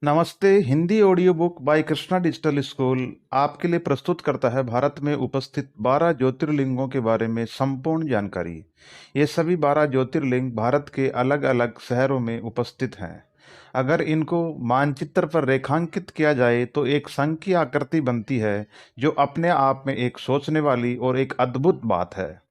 नमस्ते। Hindi audio book by Krishna digital school आपके लिए प्रस्तुत करता है भारत में उपस्थित 12 ज्योतिर्लिंगों के बारे में संपूर्ण जानकारी। ये सभी 12 ज्योतिर्लिंग भारत के अलग-अलग शहरों में उपस्थित हैं। अगर इनको मानचित्र पर रेखांकित किया जाए तो एक संघ की आकृति बनती है, जो अपने आप में एक सोचने वाली और एक अद्भुत बात है।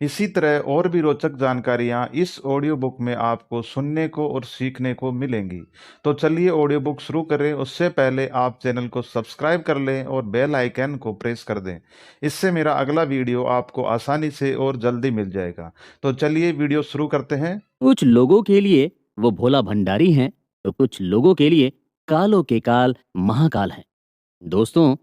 इसी तरह और भी रोचक जानकारियाँ इस ऑडियो बुक में आपको सुनने को और सीखने को मिलेंगी। तो चलिए ऑडियो बुक शुरू करें। उससे पहले आप चैनल को सब्सक्राइब कर लें और बेल आइकन को प्रेस कर दें। इससे मेरा अगला वीडियो आपको आसानी से और जल्दी मिल जाएगा। तो चलिए वीडियो शुरू करते हैं। कुछ लोगों के लिए वो भोला भंडारी हैं, तो कुछ लोगों के लिए कालों के काल महाकाल हैं। दोस्तों,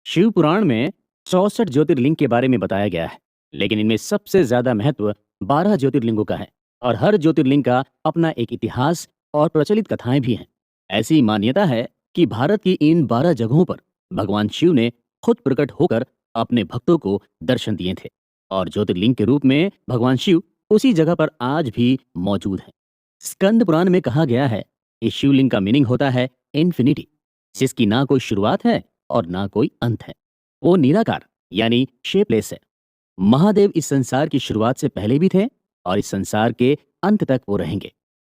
शिव पुराण में 64 ज्योतिर्लिंग के बारे में बताया गया है, लेकिन इनमें सबसे ज्यादा महत्व 12 ज्योतिर्लिंगों का है और हर ज्योतिर्लिंग का अपना एक इतिहास और प्रचलित कथाएं भी हैं। ऐसी मान्यता है कि भारत की इन 12 जगहों पर भगवान शिव ने खुद प्रकट होकर अपने भक्तों को दर्शन दिए थे और ज्योतिर्लिंग के रूप में भगवान शिव उसी जगह पर आज भी मौजूद हैं। स्कंद पुराण में कहा गया है कि शिवलिंग का मीनिंग होता है इन्फिनिटी, जिसकी ना कोई शुरुआत है और ना कोई अंत है। वो निराकार यानी शेपलेस है। महादेव इस संसार की शुरुआत से पहले भी थे और इस संसार के अंत तक वो रहेंगे।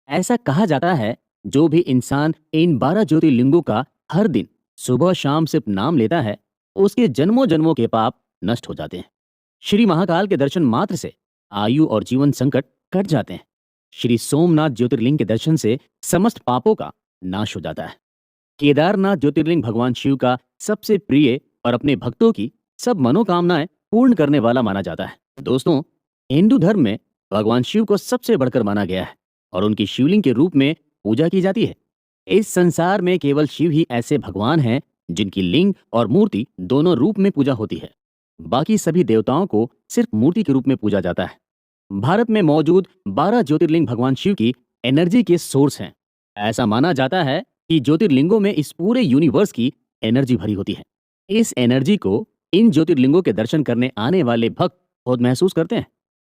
ऐसा कहा जाता है, जो भी इंसान इन 12 ज्योतिर्लिंगों का हर दिन सुबह शाम सिर्फ नाम लेता है, उसके जन्मों जन्मों के पाप नष्ट हो जाते हैं। श्री महाकाल के दर्शन मात्र से आयु और जीवन संकट कट जाते हैं। श्री सोमनाथ ज्योतिर्लिंग के दर्शन से समस्त पापों का नाश हो जाता है। केदारनाथ ज्योतिर्लिंग भगवान शिव का सबसे प्रिय और अपने भक्तों की सब मनोकामनाएं पूर्ण करने वाला माना जाता है। दोस्तों, हिंदू धर्म में भगवान शिव को सबसे बढ़कर माना गया है और उनकी शिवलिंग के रूप में पूजा की जाती है। इस संसार में केवल शिव ही ऐसे भगवान हैं जिनकी लिंग और मूर्ति दोनों रूप में पूजा होती है। बाकी सभी देवताओं को सिर्फ मूर्ति के रूप में पूजा जाता है। भारत में मौजूद 12 ज्योतिर्लिंग भगवान शिव की एनर्जी के सोर्स हैं। ऐसा माना जाता है कि ज्योतिर्लिंगों में इस पूरे यूनिवर्स की एनर्जी भरी होती है। इस एनर्जी को इन ज्योतिर्लिंगों के दर्शन करने आने वाले भक्त खुद महसूस करते हैं।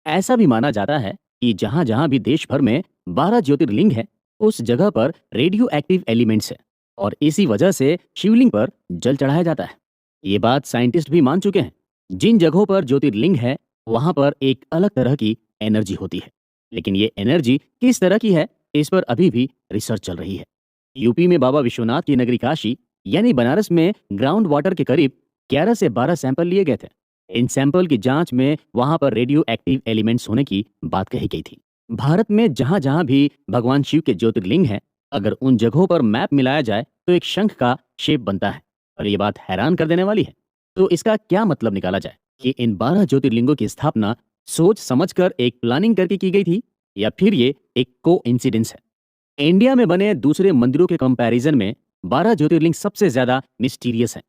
ऐसा भी माना जाता है कि जहां जहां भी देश भर में 12 ज्योतिर्लिंग है, उस जगह पर रेडियो एक्टिव एलिमेंट्स है और इसी वजह से शिवलिंग पर जल चढ़ाया जाता है। ये बात साइंटिस्ट भी मान चुके हैं। जिन जगहों पर ज्योतिर्लिंग है, वहां पर एक अलग तरह की एनर्जी होती है, लेकिन ये एनर्जी किस तरह की है, इस पर अभी भी रिसर्च चल रही है। यूपी में बाबा विश्वनाथ की नगरी काशी यानी बनारस में ग्राउंड वाटर के करीब 11 से 12 सैंपल लिए गए थे। इन सैंपल की जांच में वहां पर रेडियो एक्टिव एलिमेंट्स होने की बात कही गई थी। भारत में जहां जहां भी भगवान शिव के ज्योतिर्लिंग हैं, अगर उन जगहों पर मैप मिलाया जाए तो एक शंख का शेप बनता है। और ये बात हैरान कर देने वाली है। तो इसका क्या मतलब निकाला जाए कि इन 12 ज्योतिर्लिंगों की स्थापना सोच समझकर एक प्लानिंग करके की गई थी, या फिर ये एक को इंसिडेंस है। इंडिया में बने दूसरे मंदिरों के कंपैरिजन में 12 ज्योतिर्लिंग सबसे ज्यादा मिस्टीरियस हैं।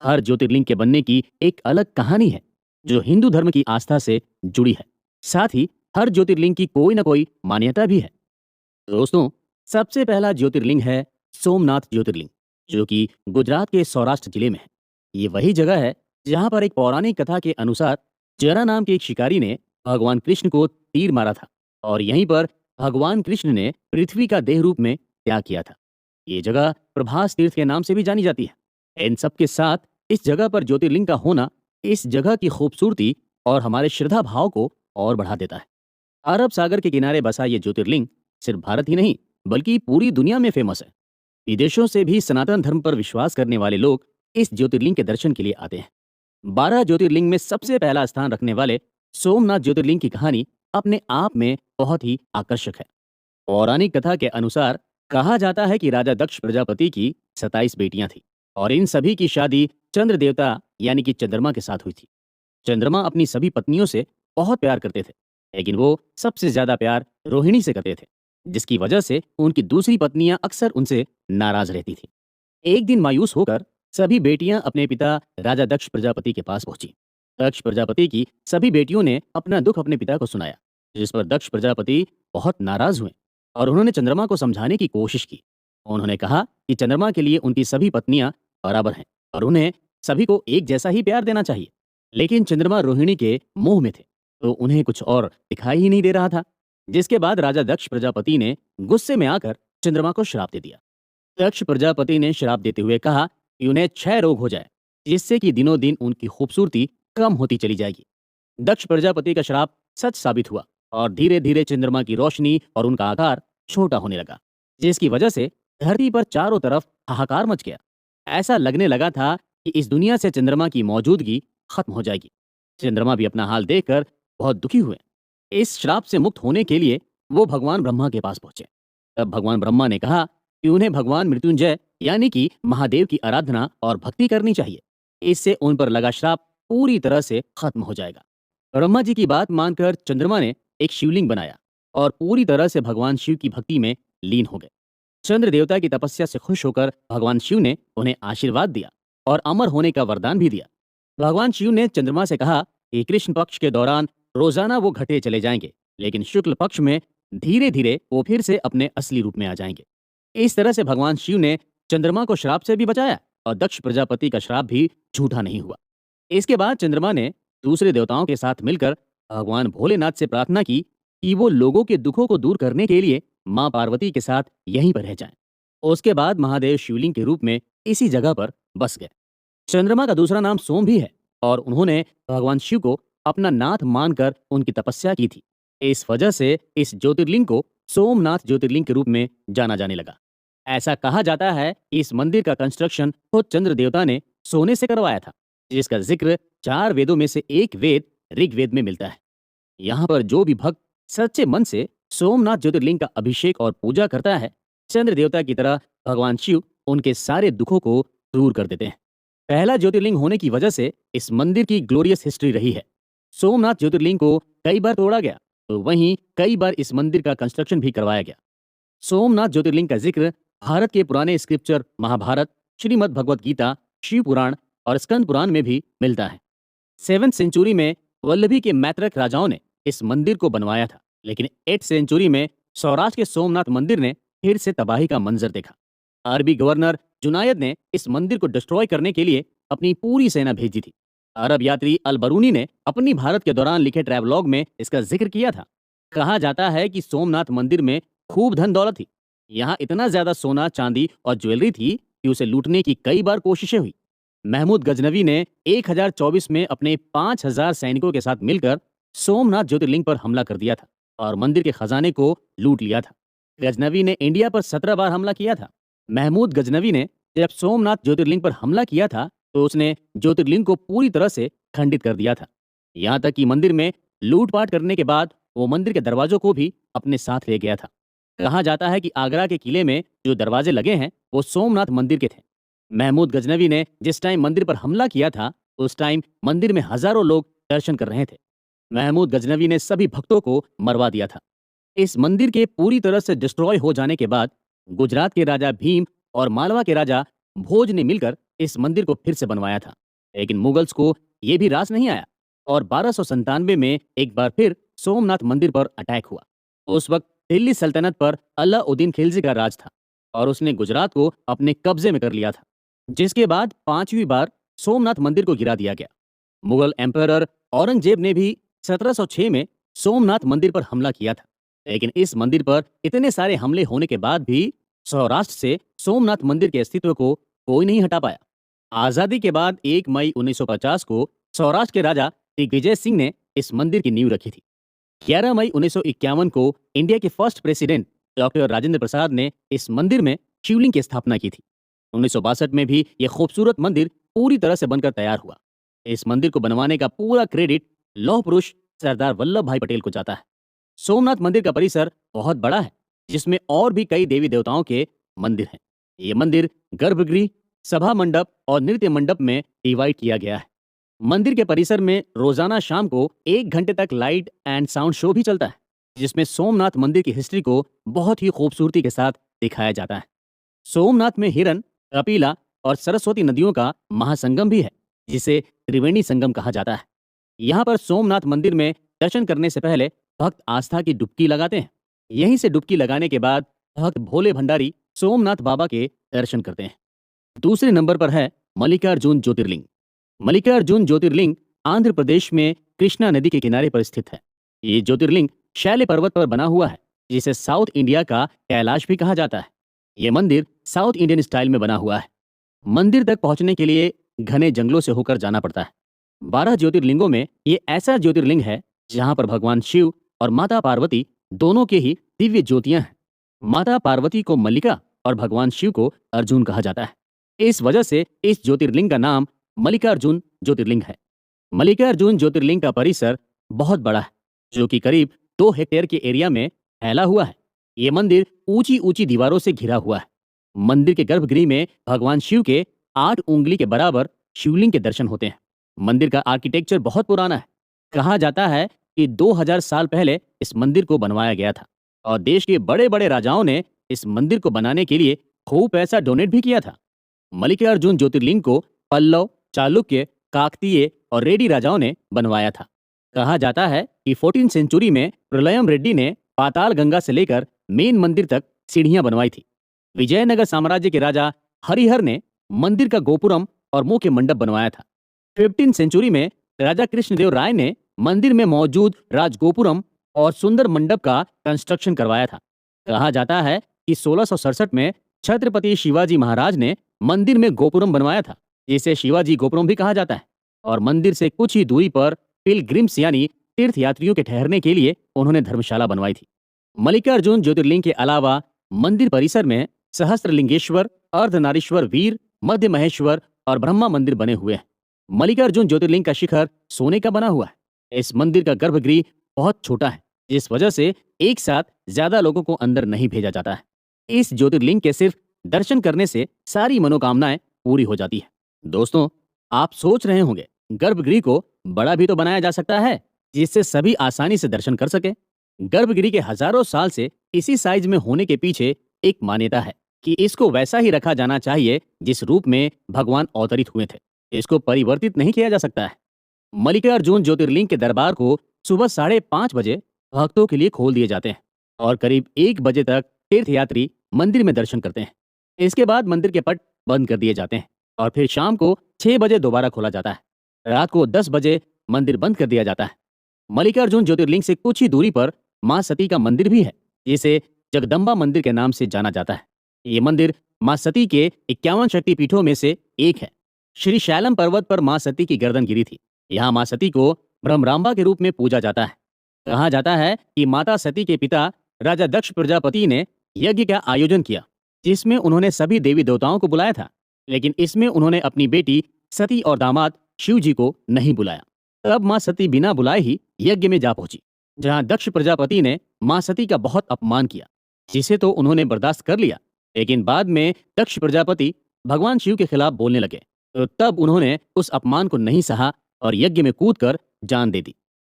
हर ज्योतिर्लिंग के बनने की एक अलग कहानी है, जो हिंदू धर्म की आस्था से जुड़ी है। साथ ही हर ज्योतिर्लिंग की कोई ना कोई मान्यता भी है। दोस्तों, सबसे पहला ज्योतिर्लिंग है सोमनाथ ज्योतिर्लिंग, जो कि गुजरात के सौराष्ट्र जिले में है। ये वही जगह है जहां पर एक पौराणिक कथा के अनुसार जरा नाम के एक शिकारी ने भगवान कृष्ण को तीर मारा था और यहीं पर भगवान कृष्ण ने पृथ्वी का देह रूप में त्याग किया था। ये जगह प्रभास तीर्थ के नाम से भी जानी जाती है। इन सब के साथ इस जगह पर ज्योतिर्लिंग का होना इस जगह की खूबसूरती और हमारे श्रद्धा भाव को और बढ़ा देता है। अरब सागर के किनारे बसा ये ज्योतिर्लिंग सिर्फ भारत ही नहीं, बल्कि पूरी दुनिया में फेमस है। विदेशों से भी सनातन धर्म पर विश्वास करने वाले लोग इस ज्योतिर्लिंग के दर्शन के लिए आते हैं। 12 ज्योतिर्लिंग में सबसे पहला स्थान रखने वाले सोमनाथ ज्योतिर्लिंग की कहानी अपने आप में बहुत ही आकर्षक है। पौराणिक कथा के अनुसार कहा जाता है कि राजा दक्ष प्रजापति की 27 बेटियां थी और इन सभी की शादी चंद्र देवता यानी कि चंद्रमा के साथ हुई थी। चंद्रमा अपनी सभी पत्नियों से बहुत प्यार करते थे, लेकिन वो सबसे ज्यादा प्यार रोहिणी से करते थे, जिसकी वजह से उनकी दूसरी पत्नियां अक्सर उनसे नाराज रहती थी। एक दिन मायूस होकर सभी बेटियां अपने पिता राजा दक्ष प्रजापति के पास पहुंची। दक्ष प्रजापति की सभी बेटियों ने अपना दुख अपने पिता को सुनाया, जिस पर दक्ष प्रजापति बहुत नाराज हुए और उन्होंने चंद्रमा को समझाने की कोशिश की। उन्होंने कहा कि चंद्रमा के लिए उनकी सभी पत्नियां बराबर हैं और उन्हें सभी को एक जैसा ही प्यार देना चाहिए। लेकिन चंद्रमा रोहिणी के मोह में थे, तो उन्हें कुछ और दिखाई ही नहीं दे रहा था। जिसके बाद राजा दक्ष प्रजापति ने गुस्से में आकर चंद्रमा को श्राप दे दिया। दक्ष प्रजापति ने श्राप देते हुए कहा कि उन्हें 6 रोग हो जाए, जिससे कि दिनों दिन उनकी खूबसूरती कम होती चली जाएगी। दक्ष प्रजापति का श्राप सच साबित हुआ और धीरे धीरे चंद्रमा की रोशनी और उनका आकार छोटा होने लगा, जिसकी वजह से धरती पर चारों तरफ हाहाकार मच गया। ऐसा लगने लगा था कि इस दुनिया से चंद्रमा की मौजूदगी खत्म हो जाएगी। चंद्रमा भी अपना हाल देखकर बहुत दुखी हुए। इस श्राप से मुक्त होने के लिए वो भगवान ब्रह्मा के पास पहुंचे। तब भगवान ब्रह्मा ने कहा कि उन्हें भगवान मृत्युंजय यानी कि महादेव की आराधना और भक्ति करनी चाहिए। इससे उन पर लगा श्राप पूरी तरह से खत्म हो जाएगा। ब्रह्मा जी की बात मानकर चंद्रमा ने एक शिवलिंग बनाया और पूरी तरह से भगवान शिव की भक्ति में लीन हो गए। चंद्र देवता की तपस्या से खुश होकर भगवान शिव ने उन्हें आशीर्वाद दिया और अमर होने का वरदान भी दिया। भगवान शिव ने चंद्रमा से कहा कि कृष्ण पक्ष के दौरान रोजाना वो घटे चले जाएंगे, लेकिन शुक्ल पक्ष में धीरे धीरे वो फिर से अपने असली रूप में आ जाएंगे। इस तरह से भगवान शिव ने चंद्रमा को श्राप से भी बचाया और दक्ष प्रजापति का श्राप भी झूठा नहीं हुआ। इसके बाद चंद्रमा ने दूसरे देवताओं के साथ मिलकर भगवान भोलेनाथ से प्रार्थना की कि वो लोगों के दुखों को दूर करने के लिए मां पार्वती के साथ यहीं पर रह जाएं। उसके बाद महादेव शिवलिंग के रूप में इसी जगह पर बस गए। चंद्रमा का दूसरा नाम सोम भी है और उन्होंने भगवान शिव को अपना नाथ मानकर उनकी तपस्या की थी। इस वजह से इस ज्योतिर्लिंग को सोमनाथ ज्योतिर्लिंग के रूप में जाना जाने लगा। ऐसा कहा जाता है कि इस मंदिर का कंस्ट्रक्शन खुद चंद्र देवता ने सोने से करवाया था, जिसका जिक्र 4 वेदों में से एक वेद ऋग्वेद में मिलता है। यहाँ पर जो भी भक्त सच्चे मन से सोमनाथ ज्योतिर्लिंग का अभिषेक और पूजा करता है, चंद्र देवता की तरह भगवान शिव उनके सारे दुखों को दूर कर देते हैं। पहला ज्योतिर्लिंग होने की वजह से इस मंदिर की ग्लोरियस हिस्ट्री रही है। सोमनाथ ज्योतिर्लिंग को कई बार तोड़ा गया, तो वहीं कई बार इस मंदिर का कंस्ट्रक्शन भी करवाया गया। सोमनाथ ज्योतिर्लिंग का जिक्र भारत के पुराने स्क्रिप्चर महाभारत, श्रीमद् भगवत गीता, शिव पुराण और स्कंद पुराण में भी मिलता है। 7th सेंचुरी में वल्लभी के मैत्रक राजाओं ने इस मंदिर को बनवाया था, लेकिन 8th सेंचुरी में सौराष्ट्र के सोमनाथ मंदिर ने फिर से तबाही का मंजर देखा। अरबी गवर्नर जुनायद ने इस मंदिर को डिस्ट्रॉय करने के लिए अपनी पूरी सेना भेजी थी। अरब यात्री अल बरूनी ने अपनी भारत के दौरान लिखे ट्रैवलॉग में इसका जिक्र किया था। कहा जाता है कि सोमनाथ मंदिर में खूब धन दौलत थी। यहाँ इतना ज्यादा सोना, चांदी और ज्वेलरी थी कि उसे लूटने की कई बार कोशिशें हुई। महमूद गजनवी ने 1024 में अपने 5000 सैनिकों के साथ मिलकर सोमनाथ ज्योतिर्लिंग पर हमला कर दिया था और मंदिर के खजाने को लूट लिया था। गजनवी ने इंडिया पर 17 बार हमला किया था। महमूद गजनवी ने जब सोमनाथ ज्योतिर्लिंग पर हमला किया था तो उसने ज्योतिर्लिंग को पूरी तरह से खंडित कर दिया था। यहाँ तक कि मंदिर में लूटपाट करने के बाद वो मंदिर के दरवाजों को भी अपने साथ ले गया था। कहा जाता है कि आगरा के किले में जो दरवाजे लगे हैं वो सोमनाथ मंदिर के थे। महमूद गजनवी ने जिस टाइम मंदिर पर हमला किया था उस टाइम मंदिर में हजारों लोग दर्शन कर रहे थे। महमूद गजनवी ने सभी भक्तों को मरवा दिया था। इस मंदिर के पूरी तरह से डिस्ट्रॉय हो जाने के बाद गुजरात के राजा भीम और मालवा के राजा भोज ने मिलकर इस मंदिर को फिर से बनवाया था, लेकिन मुगल्स को यह भी रास नहीं आया और 1297 में एक बार फिर सोमनाथ मंदिर पर अटैक हुआ। उस वक्त दिल्ली सल्तनत पर अलाउद्दीन खिलजी का राज था और उसने गुजरात को अपने कब्जे में कर लिया था, जिसके बाद 5वीं बार सोमनाथ मंदिर को गिरा दिया गया। मुगल एम्परर औरंगजेब ने भी 1706 में सोमनाथ मंदिर पर हमला किया था, लेकिन इस मंदिर पर इतने सारे हमले होने के बाद भी सौराष्ट्र से सोमनाथ मंदिर के अस्तित्व को कोई नहीं हटा पाया। आजादी के बाद 1 मई 1950 को सौराष्ट्र के राजा दिग्विजय सिंह ने इस मंदिर की नींव रखी थी। 11 मई 1951 को इंडिया के first president doctor Rajendra Prasad ने इस मंदिर में शिवलिंग की स्थापना की थी। 1962 में भी यह खूबसूरत मंदिर पूरी तरह से बनकर तैयार हुआ। इस मंदिर को बनवाने का पूरा क्रेडिट लौह पुरुष सरदार वल्लभ भाई पटेल को जाता है। सोमनाथ मंदिर का परिसर बहुत बड़ा है, जिसमें और भी कई देवी देवताओं के मंदिर हैं। ये मंदिर गर्भगृह, सभा मंडप और नृत्य मंडप में डिवाइड किया गया है। मंदिर के परिसर में रोजाना शाम को 1 घंटे तक लाइट एंड साउंड शो भी चलता है, जिसमें सोमनाथ मंदिर की हिस्ट्री को बहुत ही खूबसूरती के साथ दिखाया जाता है। सोमनाथ में हिरन, कपिला और सरस्वती नदियों का महासंगम भी है, जिसे त्रिवेणी संगम कहा जाता है। यहाँ पर सोमनाथ मंदिर में दर्शन करने से पहले भक्त आस्था की डुबकी लगाते हैं। यहीं से डुबकी लगाने के बाद भक्त भोले भंडारी सोमनाथ बाबा के दर्शन करते हैं। दूसरे नंबर पर है मल्लिकार्जुन ज्योतिर्लिंग। मल्लिकार्जुन ज्योतिर्लिंग आंध्र प्रदेश में कृष्णा नदी के किनारे पर स्थित है। ये ज्योतिर्लिंग शैल पर्वत पर बना हुआ है, जिसे साउथ इंडिया का कैलाश भी कहा जाता है। ये मंदिर साउथ इंडियन स्टाइल में बना हुआ है। मंदिर तक पहुंचने के लिए घने जंगलों से होकर जाना पड़ता है। 12 ज्योतिर्लिंगों में ये ऐसा ज्योतिर्लिंग है जहां पर भगवान शिव और माता पार्वती दोनों के ही दिव्य ज्योतियां हैं। माता पार्वती को मल्लिका और भगवान शिव को अर्जुन कहा जाता है। इस वजह से इस ज्योतिर्लिंग का नाम मल्लिकार्जुन ज्योतिर्लिंग है। मल्लिकार्जुन ज्योतिर्लिंग का परिसर बहुत बड़ा है, जो कि करीब 2 हेक्टेयर के एरिया में फैला हुआ है। ये मंदिर ऊंची ऊंची दीवारों से घिरा हुआ है। मंदिर के गर्भगृह में भगवान शिव के 8 उंगली के बराबर शिवलिंग के दर्शन होते हैं। मंदिर का आर्किटेक्चर बहुत पुराना है। कहा जाता है कि 2000 साल पहले इस मंदिर को बनवाया गया था और देश के बड़े बड़े राजाओं ने इस मंदिर को बनाने के लिए खूब पैसा डोनेट भी किया था। मल्लिकार्जुन ज्योतिर्लिंग को पल्लव, चालुक्य, काकतीय और रेड्डी राजाओं ने बनवाया था। कहा जाता है कि 14 सेंचुरी में प्रलयम रेड्डी ने पाताल गंगा से लेकर मेन मंदिर तक सीढ़ियां बनवाई थी। विजयनगर साम्राज्य के राजा हरिहर ने मंदिर का गोपुरम और मुख्य मंडप बनवाया था। 15 सेंचुरी में राजा कृष्णदेव राय ने मंदिर में मौजूद राजगोपुरम और सुंदर मंडप का कंस्ट्रक्शन करवाया था। कहा जाता है कि 1667 में छत्रपति शिवाजी महाराज ने मंदिर में गोपुरम बनवाया था, जिसे शिवाजी गोपुरम भी कहा जाता है। और मंदिर से कुछ ही दूरी पर पिलग्रिम्स यानी तीर्थयात्रियों के ठहरने के लिए उन्होंने धर्मशाला बनवाई थी। मल्लिकार्जुन ज्योतिर्लिंग के अलावा मंदिर परिसर में सहस्त्रलिंगेश्वर, अर्धनारीश्वर वीर, मध्य महेश्वर और ब्रह्मा मंदिर बने हुए हैं। मल्लिकार्जुन ज्योतिर्लिंग का शिखर सोने का बना हुआ है। इस मंदिर का गर्भगृह बहुत छोटा है, जिस वजह से एक साथ ज्यादा लोगों को अंदर नहीं भेजा जाता है। इस ज्योतिर्लिंग के सिर्फ दर्शन करने से सारी मनोकामनाएं पूरी हो जाती है। दोस्तों, आप सोच रहे होंगे गर्भगृह को बड़ा भी तो बनाया जा सकता है, जिससे सभी आसानी से दर्शन कर सके। गर्भगृह के हजारों साल से इसी साइज में होने के पीछे एक मान्यता है कि इसको वैसा ही रखा जाना चाहिए जिस रूप में भगवान अवतरित हुए थे। इसको परिवर्तित नहीं किया जा सकता है। मल्लिकार्जुन ज्योतिर्लिंग के दरबार को सुबह 5:30 बजे भक्तों के लिए खोल दिए जाते हैं और करीब 1 बजे तक तीर्थयात्री मंदिर में दर्शन करते हैं। इसके बाद मंदिर के पट बंद कर दिए जाते हैं और फिर शाम को 6 बजे दोबारा खोला जाता है। रात को 10 बजे मंदिर बंद कर दिया जाता है। मल्लिकार्जुन ज्योतिर्लिंग से कुछ ही दूरी पर मां सती का मंदिर भी है, जिसे जगदम्बा मंदिर के नाम से जाना जाता है। ये मंदिर मां सती के 51 शक्तिपीठों में से एक है। श्री शैलम पर्वत पर मां सती की गर्दन गिरी थी। यहाँ मां सती को ब्रह्मरांबा के रूप में पूजा जाता है। कहा जाता है कि माता सती के पिता राजा दक्ष प्रजापति ने यज्ञ का आयोजन किया, जिसमें उन्होंने सभी देवी देवताओं को बुलाया था, लेकिन इसमें उन्होंने अपनी बेटी सती और दामाद शिव जी को नहीं बुलाया। तब मां सती बिना बुलाए ही यज्ञ में जा पहुंची, जहां दक्ष प्रजापति ने मां सती का बहुत अपमान किया, जिसे तो उन्होंने बर्दाश्त कर लिया, लेकिन बाद में दक्ष प्रजापति भगवान शिव के खिलाफ बोलने लगे, तो तब उन्होंने उस अपमान को नहीं सहा और यज्ञ में कूदकर जान दे दी।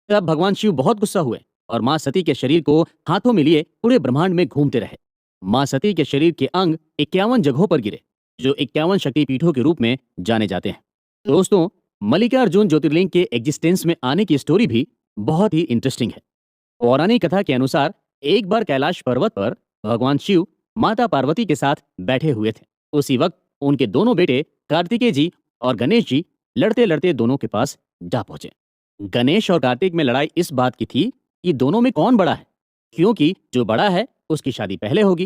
तब भगवान शिव बहुत गुस्सा हुए और मां सती के शरीर को हाथों में लिए पूरे ब्रह्मांड में घूमते रहे। मां सती के शरीर के अंग 51 जगहों पर गिरे, जो 51 शक्तिपीठों के रूप में जाने जाते हैं। दोस्तों, मल्लिकार्जुन ज्योतिर्लिंग के एग्जिस्टेंस में आने की स्टोरी भी बहुत ही इंटरेस्टिंग है। पौराणिक कथा के अनुसार एक बार कैलाश पर्वत पर भगवान शिव माता पार्वती के साथ बैठे हुए थे। उसी वक्त उनके दोनों बेटे कार्तिकेय जी और गणेश जी लड़ते लड़ते दोनों के पास जा पहुंचे। गणेश और कार्तिक में लड़ाई इस बात की थी कि दोनों में कौन बड़ा है, क्योंकि जो बड़ा है उसकी शादी पहले होगी।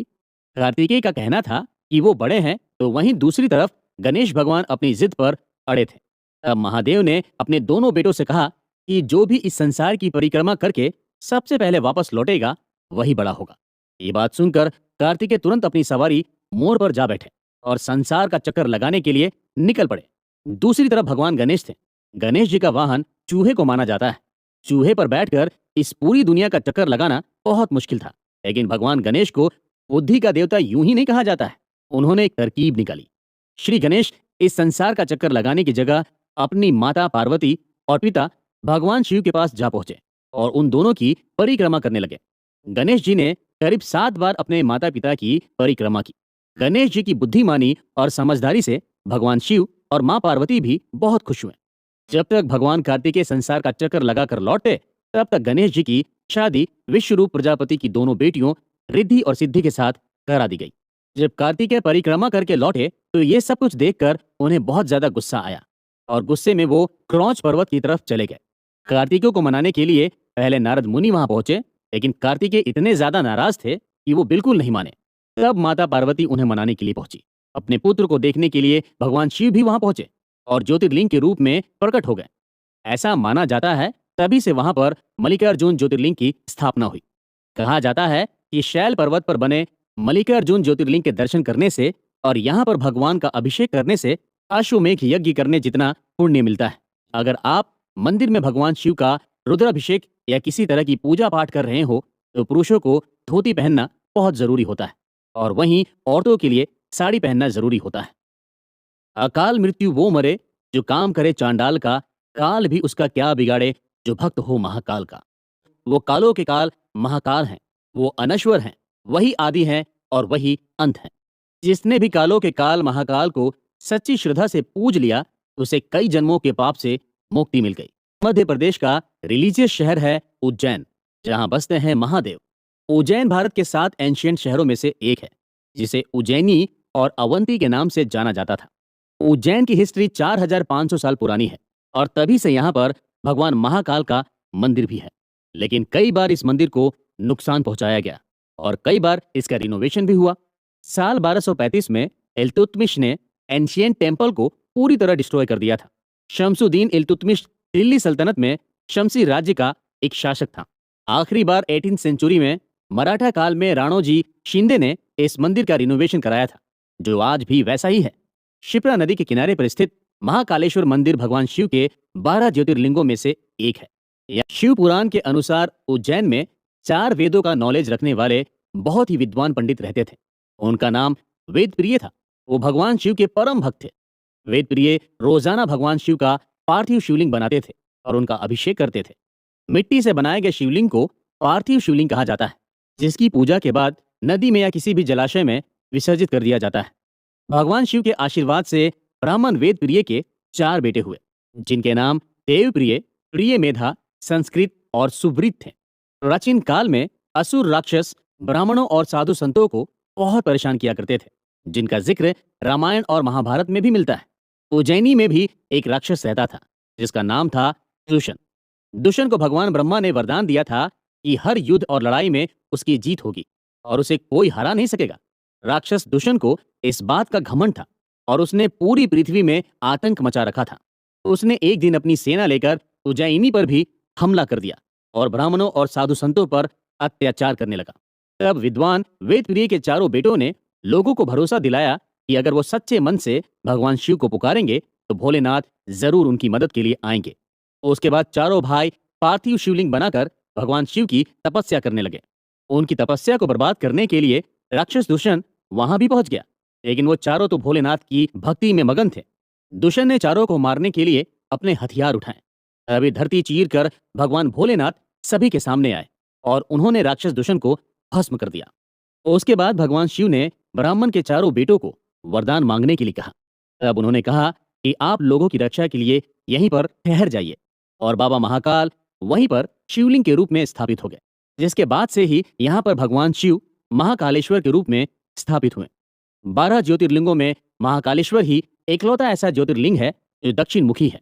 कार्तिकेय का कहना था कि वो बड़े हैं, तो वहीं दूसरी तरफ गणेश भगवान अपनी जिद पर अड़े थे। तब महादेव ने अपने दोनों बेटों से कहा कि जो भी इस संसार की परिक्रमा करके सबसे पहले वापस लौटेगा वही बड़ा होगा। ये बात सुनकर कार्तिकेय तुरंत अपनी सवारी मोर पर जा बैठे और संसार का चक्कर लगाने के लिए निकल पड़े। दूसरी तरफ भगवान गणेश थे। गणेश जी का वाहन चूहे को माना जाता है। चूहे पर बैठकर इस पूरी दुनिया का चक्कर लगाना बहुत मुश्किल था, लेकिन भगवान गणेश को बुद्धि का देवता यूं ही नहीं कहा जाता है। उन्होंने एक तरकीब निकाली। श्री गणेश इस संसार का चक्कर लगाने की जगह अपनी माता पार्वती और पिता भगवान शिव के पास जा पहुंचे और उन दोनों की परिक्रमा करने लगे। गणेश जी ने करीब 7 बार अपने माता पिता की परिक्रमा की। गणेश जी की बुद्धिमानी और समझदारी से भगवान शिव और मां पार्वती भी बहुत खुश हुए। जब तक भगवान कार्तिकेय संसार का चक्कर लगाकर लौटे, तब तक गणेश जी की शादी विश्वरूप प्रजापति की दोनों बेटियों रिद्धि और सिद्धि के साथ करा दी गई। जब कार्तिकेय परिक्रमा करके लौटे, तो ये सब कुछ देखकर उन्हें बहुत ज्यादा गुस्सा आया और गुस्से में वो क्रौंच पर्वत की तरफ चले गए। कार्तिकेय को मनाने के लिए पहले नारद मुनि वहां पहुंचे, लेकिन कार्तिकेय इतने ज्यादा नाराज थे कि वो बिल्कुल नहीं माने। तब माता पार्वती उन्हें मनाने के लिए पहुंची। अपने पुत्र को देखने के लिए भगवान शिव भी वहां पहुंचे और ज्योतिर्लिंग के रूप में प्रकट हो गए। ऐसा माना जाता है तभी से वहां पर मल्लिकार्जुन ज्योतिर्लिंग की स्थापना हुई। कहा जाता है कि शैल पर्वत पर बने मल्लिकार्जुन ज्योतिर्लिंग के दर्शन करने से और यहाँ पर भगवान का अभिषेक करने से अश्वमेघ यज्ञ करने जितना पुण्य मिलता है। अगर आप मंदिर में भगवान शिव का रुद्राभिषेक या किसी तरह की पूजा पाठ कर रहे हो तो पुरुषों को धोती पहनना बहुत जरूरी होता है और वहीं औरतों के लिए साड़ी पहनना जरूरी होता है। अकाल मृत्यु वो मरे जो काम करे चांडाल का, काल भी उसका क्या बिगाड़े जो भक्त हो महाकाल का। वो कालों के काल महाकाल हैं, वो अनश्वर हैं, वही आदि हैं और वही अंत हैं। जिसने भी कालों के काल महाकाल को सच्ची श्रद्धा से पूज लिया उसे कई जन्मों के पाप से मुक्ति मिल गई। मध्य प्रदेश का रिलीजियस शहर है उज्जैन, जहां बसते हैं महादेव। उज्जैन भारत के 7 एंशिएंट शहरों में से एक है, जिसे उज्जैनी और अवंती के नाम से जाना जाता था। उज्जैन की हिस्ट्री 4500 साल पुरानी है और तभी से यहाँ पर भगवान महाकाल का मंदिर भी है। लेकिन कई बार इस मंदिर को नुकसान पहुंचाया गया और कई बार इसका रिनोवेशन भी हुआ। साल 1235 में इल्तुतमिश ने एंशिएंट टेम्पल को पूरी तरह डिस्ट्रॉय कर दिया था। शमसुद्दीन इल्तुतमिश दिल्ली सल्तनत में शमसी राज्य का एक शासक था। आखिरी बार 18वीं सेंचुरी में मराठा काल में राणोजी शिंदे ने इस मंदिर का रिनोवेशन कराया था, जो आज भी वैसा ही है। शिप्रा नदी के किनारे पर स्थित महाकालेश्वर मंदिर भगवान शिव के 12 ज्योतिर्लिंगों में से एक है। शिव पुराण के अनुसार उज्जैन में 4 वेदों का नॉलेज रखने वाले बहुत ही विद्वान पंडित रहते थे। उनका नाम वेद प्रिय था। वो भगवान शिव के परम भक्त थे। वेद प्रिय रोजाना भगवान शिव का पार्थिव शिवलिंग बनाते थे और उनका अभिषेक करते थे। मिट्टी से बनाए गए शिवलिंग को पार्थिव शिवलिंग कहा जाता है, जिसकी पूजा के बाद नदी में या किसी भी जलाशय में विसर्जित कर दिया जाता है। भगवान शिव के आशीर्वाद से ब्राह्मण वेद प्रिय के 4 बेटे हुए, जिनके नाम देव प्रिय, प्रिय मेधा, संस्कृत और सुब्रीत थे। प्राचीन काल में असुर राक्षस ब्राह्मणों और साधु संतों को बहुत परेशान किया करते थे, जिनका जिक्र रामायण और महाभारत में भी मिलता है। उज्जैनी में भी एक राक्षस रहता था जिसका नाम था दूषण। दूषण को भगवान ब्रह्मा ने वरदान दिया था कि हर युद्ध और लड़ाई में उसकी जीत होगी और उसे कोई हरा नहीं सकेगा। राक्षस दूषण को इस बात का घमंड था और उसने पूरी पृथ्वी में आतंक मचा रखा था। उसने एक दिन अपनी सेना लेकर उज्जैनी पर भी हमला कर दिया और ब्राह्मणों और साधु संतों पर अत्याचार करने लगा। तब विद्वान वेदप्रिय के 4 बेटों ने लोगों को भरोसा दिलाया कि अगर वो सच्चे मन से भगवान शिव को पुकारेंगे तो भोलेनाथ जरूर उनकी मदद के लिए आएंगे। उसके बाद 4 भाई पार्थिव शिवलिंग बनाकर भगवान शिव की तपस्या करने लगे। उनकी तपस्या को बर्बाद करने के लिए राक्षस दूषण वहां भी पहुंच गया, लेकिन वो चारों तो भोलेनाथ की भक्ति में मगन थे। दूषण ने चारों को मारने के लिए अपने हथियार उठाए। अभी धरती चीर कर भगवान भोलेनाथ सभी के सामने आए और उन्होंने राक्षस दूषण को भस्म कर दिया। उसके बाद भगवान शिव ने ब्राह्मण के 4 बेटों को वरदान मांगने के लिए कहा। तब उन्होंने कहा कि आप लोगों की रक्षा के लिए यहीं पर ठहर जाइए और बाबा महाकाल वहीं पर शिवलिंग के रूप में स्थापित हो गए, जिसके बाद से ही यहाँ पर भगवान शिव महाकालेश्वर के रूप में स्थापित हुए। 12 ज्योतिर्लिंगों में महाकालेश्वर ही एकलौता ऐसा ज्योतिर्लिंग है जो दक्षिण मुखी है।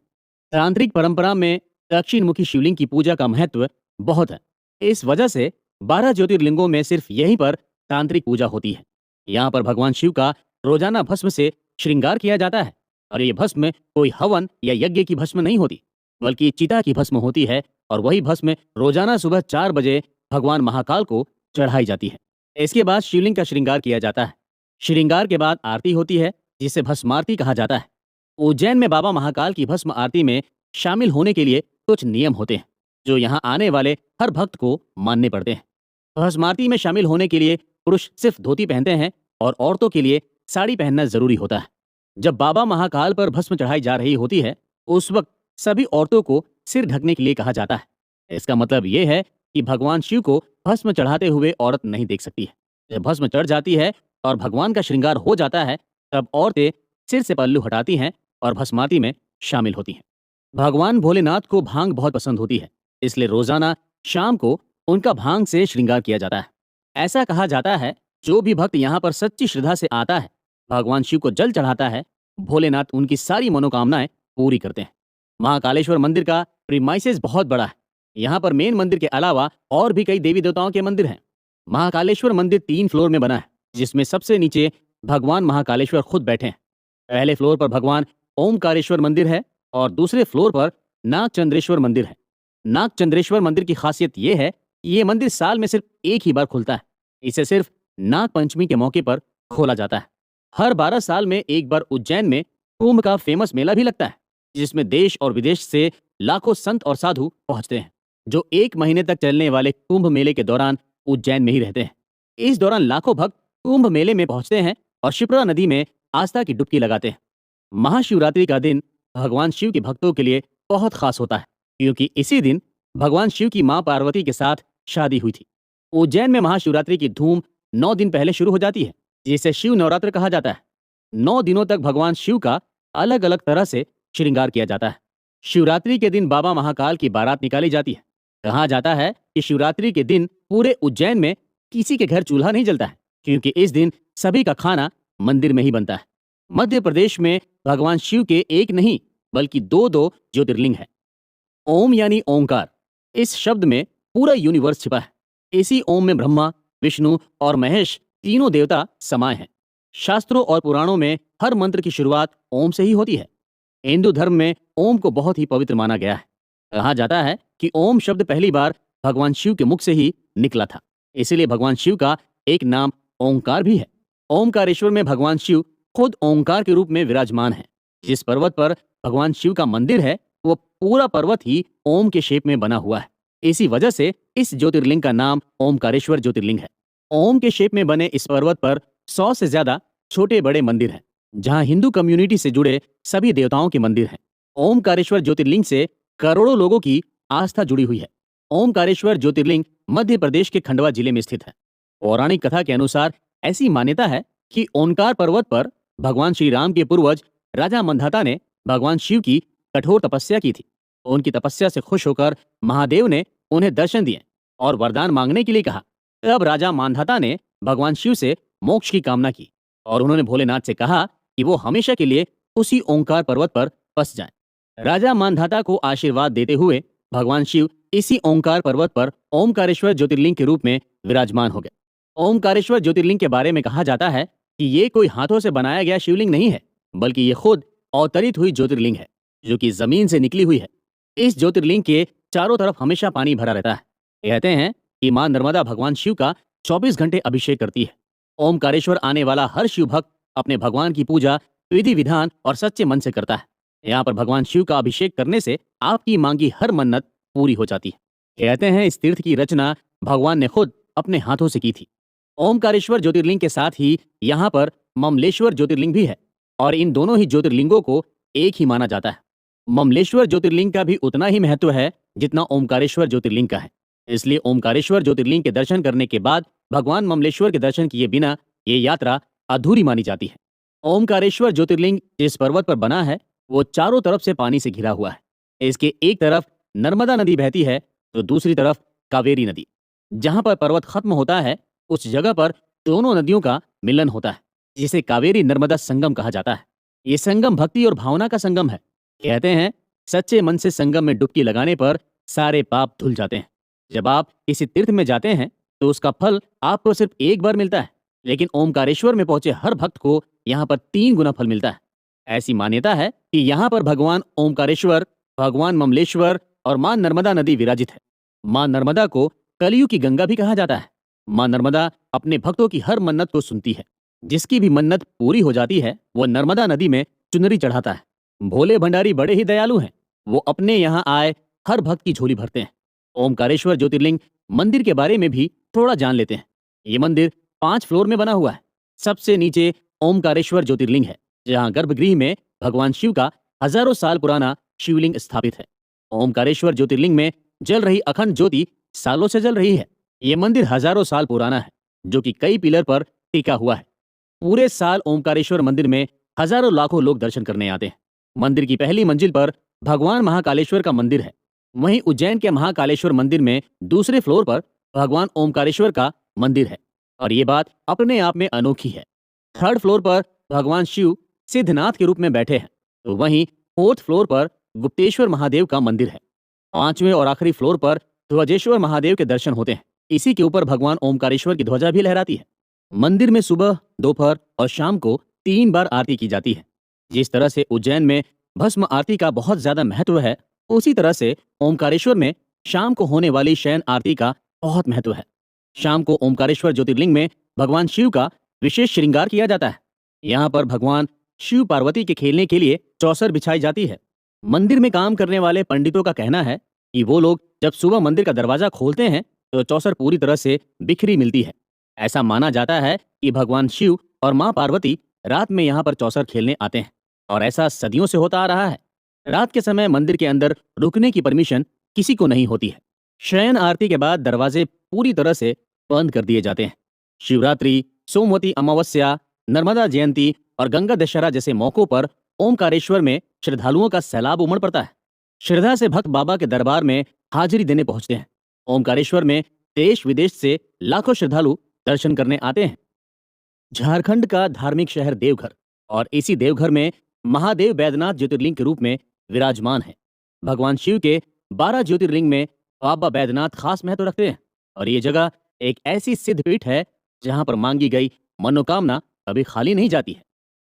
तांत्रिक परंपरा में दक्षिण मुखी शिवलिंग की पूजा का महत्व बहुत है। इस वजह से 12 ज्योतिर्लिंगों में सिर्फ यहीं पर तांत्रिक पूजा होती है। यहाँ पर भगवान शिव का रोजाना भस्म से श्रृंगार किया जाता है और ये भस्म कोई हवन या यज्ञ की भस्म नहीं होती, बल्कि चिता की भस्म होती है और वही भस्म रोजाना सुबह 4 बजे भगवान महाकाल को चढ़ाई जाती है। इसके बाद शिवलिंग का श्रृंगार किया जाता है। श्रृंगार के बाद आरती होती है, जिसे भस्मारती कहा जाता है। उज्जैन में बाबा महाकाल की भस्म आरती में शामिल होने के लिए कुछ नियम होते हैं जो यहाँ आने वाले हर भक्त को मानने पड़ते हैं। भस्म आरती में शामिल होने के लिए पुरुष सिर्फ धोती पहनते हैं और औरतों के लिए साड़ी पहनना जरूरी होता है। जब बाबा महाकाल पर भस्म चढ़ाई जा रही होती है उस वक्त सभी औरतों को सिर ढकने के लिए कहा जाता है। इसका मतलब ये है कि भगवान शिव को भस्म चढ़ाते हुए औरत नहीं देख सकती है। जब भस्म चढ़ जाती है और भगवान का श्रृंगार हो जाता है तब औरतें सिर से पल्लू हटाती हैं और भस्मारती में शामिल होती हैं। भगवान भोलेनाथ को भांग बहुत पसंद होती है, इसलिए रोजाना शाम को उनका भांग से श्रृंगार किया जाता है। ऐसा कहा जाता है जो भी भक्त यहाँ पर सच्ची श्रद्धा से आता है, भगवान शिव को जल चढ़ाता है, भोलेनाथ उनकी सारी मनोकामनाएं पूरी करते हैं। महाकालेश्वर मंदिर का प्रीमाइसेस बहुत बड़ा है। यहाँ पर मेन मंदिर के अलावा और भी कई देवी देवताओं के मंदिर हैं। महाकालेश्वर मंदिर 3 फ्लोर में बना है जिसमें सबसे नीचे भगवान महाकालेश्वर खुद बैठे हैं। पहले फ्लोर पर भगवान ओमकारेश्वर मंदिर है और दूसरे फ्लोर पर नागचंद्रेश्वर मंदिर है। नागचंद्रेश्वर मंदिर की खासियत यह है कि ये मंदिर साल में सिर्फ एक ही बार खुलता है। इसे सिर्फ नाग पंचमी के मौके पर खोला जाता है। हर 12 साल में एक बार उज्जैन में कुंभ का फेमस मेला भी लगता है, जिसमें देश और विदेश से लाखों संत और साधु पहुंचते हैं, जो 1 महीने तक चलने वाले कुंभ मेले के दौरान उज्जैन में ही रहते हैं। इस दौरान लाखों भक्त कुंभ मेले में पहुंचते हैं और शिप्रा नदी में आस्था की डुबकी लगाते हैं। महाशिवरात्रि का दिन भगवान शिव के भक्तों के लिए बहुत खास होता है, क्योंकि इसी दिन भगवान शिव की मां पार्वती के साथ शादी हुई थी। उज्जैन में महाशिवरात्रि की धूम 9 दिन पहले शुरू हो जाती है, जिसे शिव नवरात्र कहा जाता है। 9 दिनों तक भगवान शिव का अलग अलग तरह से श्रृंगार किया जाता है। शिवरात्रि के दिन बाबा महाकाल की बारात निकाली जाती है। कहा जाता है कि शिवरात्रि के दिन पूरे उज्जैन में किसी के घर चूल्हा नहीं जलता है, क्योंकि इस दिन सभी का खाना मंदिर में ही बनता है। मध्य प्रदेश में भगवान शिव के एक नहीं बल्कि दो ज्योतिर्लिंग है। ओम यानी ओंकार, इस शब्द में पूरा यूनिवर्स छिपा है। इसी ओम में ब्रह्मा, विष्णु और महेश तीनों देवता समाये हैं। शास्त्रों और पुराणों में हर मंत्र की शुरुआत ओम से ही होती है। हिंदू धर्म में ओम को बहुत ही पवित्र माना गया है। कहा जाता है कि ओम शब्द पहली बार भगवान शिव के मुख से ही निकला था, इसलिए भगवान शिव का एक नाम ओंकार भी है। ओमकारेश्वर में भगवान शिव खुद ओंकार के रूप में विराजमान है। जिस पर्वत पर भगवान शिव का मंदिर है, वो पूरा पर्वत ही ओम के शेप में बना हुआ है। इसी वजह से इस ज्योतिर्लिंग का नाम ओमकारेश्वर ज्योतिर्लिंग है। ओम के शेप में बने इस पर्वत पर 100 से ज्यादा छोटे बड़े मंदिर हैं, जहां हिंदू कम्युनिटी से जुड़े सभी देवताओं के मंदिर हैं। ओमकारेश्वर ज्योतिर्लिंग से करोड़ों लोगों की आस्था जुड़ी हुई है। ओमकारेश्वर ज्योतिर्लिंग मध्य प्रदेश के खंडवा जिले में स्थित है। पौराणिक कथा के अनुसार ऐसी मान्यता है कि ओंकार पर्वत पर भगवान श्री राम के पूर्वज राजा मंधाता ने भगवान शिव की कठोर तपस्या की थी। उनकी तपस्या से खुश होकर महादेव ने उन्हें दर्शन दिए और वरदान मांगने के लिए कहा। तब राजा मांधाता ने भगवान शिव से मोक्ष की कामना की और उन्होंने भोलेनाथ से कहा कि वो हमेशा के लिए उसी ओंकार पर्वत पर बस जाएं। राजा मांधाता को आशीर्वाद देते हुए भगवान शिव इसी ओंकार पर्वत पर ओमकारेश्वर ज्योतिर्लिंग के रूप में विराजमान हो गए। ओमकारेश्वर ज्योतिर्लिंग के बारे में कहा जाता है कि ये कोई हाथों से बनाया गया शिवलिंग नहीं है, बल्कि ये खुद अवतरित हुई ज्योतिर्लिंग है, जो कि जमीन से निकली हुई है। इस ज्योतिर्लिंग के चारों तरफ हमेशा पानी भरा रहता है। कहते हैं कि मां नर्मदा भगवान शिव का 24 घंटे अभिषेक करती है। ओमकारेश्वर आने वाला हर शिव भक्त अपने भगवान की पूजा विधि विधान और सच्चे मन से करता है। यहाँ पर भगवान शिव का अभिषेक करने से आपकी मांगी हर मन्नत पूरी हो जाती है। कहते हैं इस तीर्थ की रचना भगवान ने खुद अपने हाथों से की थी। ओमकारेश्वर ज्योतिर्लिंग के साथ ही यहाँ पर ममलेश्वर ज्योतिर्लिंग भी है और इन दोनों ही ज्योतिर्लिंगों को एक ही माना जाता है। ममलेश्वर ज्योतिर्लिंग का भी उतना ही महत्व है जितना ओमकारेश्वर ज्योतिर्लिंग का है। इसलिए ओमकारेश्वर ज्योतिर्लिंग के दर्शन करने के बाद भगवान ममलेश्वर के दर्शन किए बिना ये यात्रा अधूरी मानी जाती है। ओमकारेश्वर ज्योतिर्लिंग जिस पर्वत पर बना है, वो चारों तरफ से पानी से घिरा हुआ है। इसके एक तरफ नर्मदा नदी बहती है तो दूसरी तरफ कावेरी नदी। जहां पर पर्वत खत्म होता है, उस जगह पर दोनों नदियों का मिलन होता है, जिसे कावेरी नर्मदा संगम कहा जाता है। ये संगम भक्ति और भावना का संगम है। कहते हैं सच्चे मन से संगम में डुबकी लगाने पर सारे पाप धुल जाते हैं। जब आप किसी तीर्थ में जाते हैं तो उसका फल आपको सिर्फ एक बार मिलता है, लेकिन ओमकारेश्वर में पहुंचे हर भक्त को यहाँ पर 3 गुना फल मिलता है। ऐसी मान्यता है कि यहाँ पर भगवान ओमकारेश्वर, भगवान ममलेश्वर और मां नर्मदा नदी विराजित है। मां नर्मदा को कलियुग की गंगा भी कहा जाता है। मां नर्मदा अपने भक्तों की हर मन्नत को सुनती है। जिसकी भी मन्नत पूरी हो जाती है, वो नर्मदा नदी में चुनरी चढ़ाता है। भोले भंडारी बड़े ही दयालु हैं। वो अपने यहाँ आए हर भक्त की झोली भरते हैं। ओमकारेश्वर ज्योतिर्लिंग मंदिर के बारे में भी थोड़ा जान लेते हैं। ये मंदिर 5 फ्लोर में बना हुआ है। सबसे नीचे ओमकारेश्वर ज्योतिर्लिंग है, जहाँ गर्भगृह में भगवान शिव का हजारों साल पुराना शिवलिंग स्थापित है। ओमकारेश्वर ज्योतिर्लिंग में जल रही अखंड ज्योति सालों से जल रही है। ये मंदिर हजारों साल पुराना है, जो कि कई पिलर पर टिका हुआ है। पूरे साल ओमकारेश्वर मंदिर में हजारों लाखों लोग दर्शन करने आते हैं। मंदिर की पहली मंजिल पर भगवान महाकालेश्वर का मंदिर है। वहीं उज्जैन के महाकालेश्वर मंदिर में दूसरे फ्लोर पर भगवान ओमकारेश्वर का मंदिर है और ये बात अपने आप में अनोखी है। 3rd फ्लोर पर भगवान शिव सिद्धनाथ के रूप में बैठे हैं, तो वहीं 4th फ्लोर पर गुप्तेश्वर महादेव का मंदिर है। 5वें और आखिरी फ्लोर पर ध्वजेश्वर महादेव के दर्शन होते हैं। इसी के ऊपर भगवान ओमकारेश्वर की ध्वजा भी लहराती है। मंदिर में सुबह, दोपहर और शाम को 3 बार आरती की जाती है। जिस तरह से उज्जैन में भस्म आरती का बहुत ज्यादा महत्व है, उसी तरह से ओमकारेश्वर में शाम को होने वाली शयन आरती का बहुत महत्व है। शाम को ओमकारेश्वर ज्योतिर्लिंग में भगवान शिव का विशेष श्रृंगार किया जाता है। यहाँ पर भगवान शिव पार्वती के खेलने के लिए चौसर बिछाई जाती है। मंदिर में काम करने वाले पंडितों का कहना है कि वो लोग जब सुबह मंदिर का दरवाजा खोलते हैं तो चौसर पूरी तरह से बिखरी मिलती है। ऐसा माना जाता है कि भगवान शिव और मां पार्वती रात में यहाँ पर चौसर खेलने आते हैं, और ऐसा सदियों से होता आ रहा है। रात के समय मंदिर के अंदर रुकने की परमिशन किसी को नहीं होती है। शयन आरती के बाद दरवाजे पूरी तरह से बंद कर दिए जाते हैं। शिवरात्रि, सोमवती अमावस्या, नर्मदा जयंती और गंगा दशहरा जैसे मौकों पर ओमकारेश्वर में श्रद्धालुओं का सैलाब उमड़ पड़ता है। श्रद्धा से भक्त बाबा के दरबार में हाजिरी देने पहुंचते हैं। ओमकारेश्वर में देश विदेश से लाखों श्रद्धालु दर्शन करने आते हैं। झारखंड का धार्मिक शहर देवघर, और इसी देवघर में महादेव बैद्यनाथ ज्योतिर्लिंग के रूप में विराजमान है। भगवान शिव के 12 ज्योतिर्लिंग में बाबा बैद्यनाथ खास महत्व रखते हैं, और ये जगह एक ऐसी सिद्ध पीठ है जहां पर मांगी गई मनोकामना कभी खाली नहीं जाती है।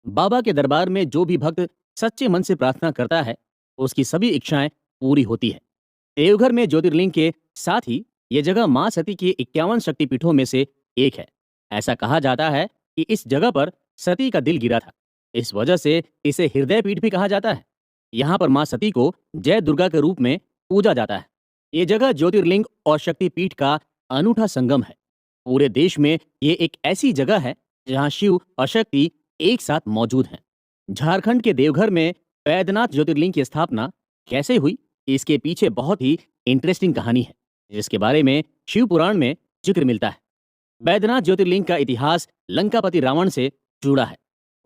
बाबा के दरबार में जो भी भक्त सच्चे मन से प्रार्थना करता है, उसकी सभी इच्छाएं पूरी होती है। देवघर में ज्योतिर्लिंग के साथ ही ये जगह मां सती की 51 शक्तिपीठों में से एक है। ऐसा कहा जाता है कि इस जगह पर सती का दिल गिरा था। इस वजह से इसे हृदय पीठ भी कहा जाता है। यहाँ पर मां सती को जय दुर्गा के रूप में पूजा जाता है। ये जगह ज्योतिर्लिंग और शक्तिपीठ का अनूठा संगम है। पूरे देश में ये एक ऐसी जगह है जहाँ शिव और शक्ति एक साथ मौजूद हैं। झारखंड के देवघर में बैद्यनाथ ज्योतिर्लिंग की स्थापना कैसे हुई, इसके पीछे बहुत ही इंटरेस्टिंग कहानी है, जिसके बारे में शिव पुराण में जिक्र मिलता है। बैद्यनाथ ज्योतिर्लिंग का इतिहास लंकापति रावण से जुड़ा है।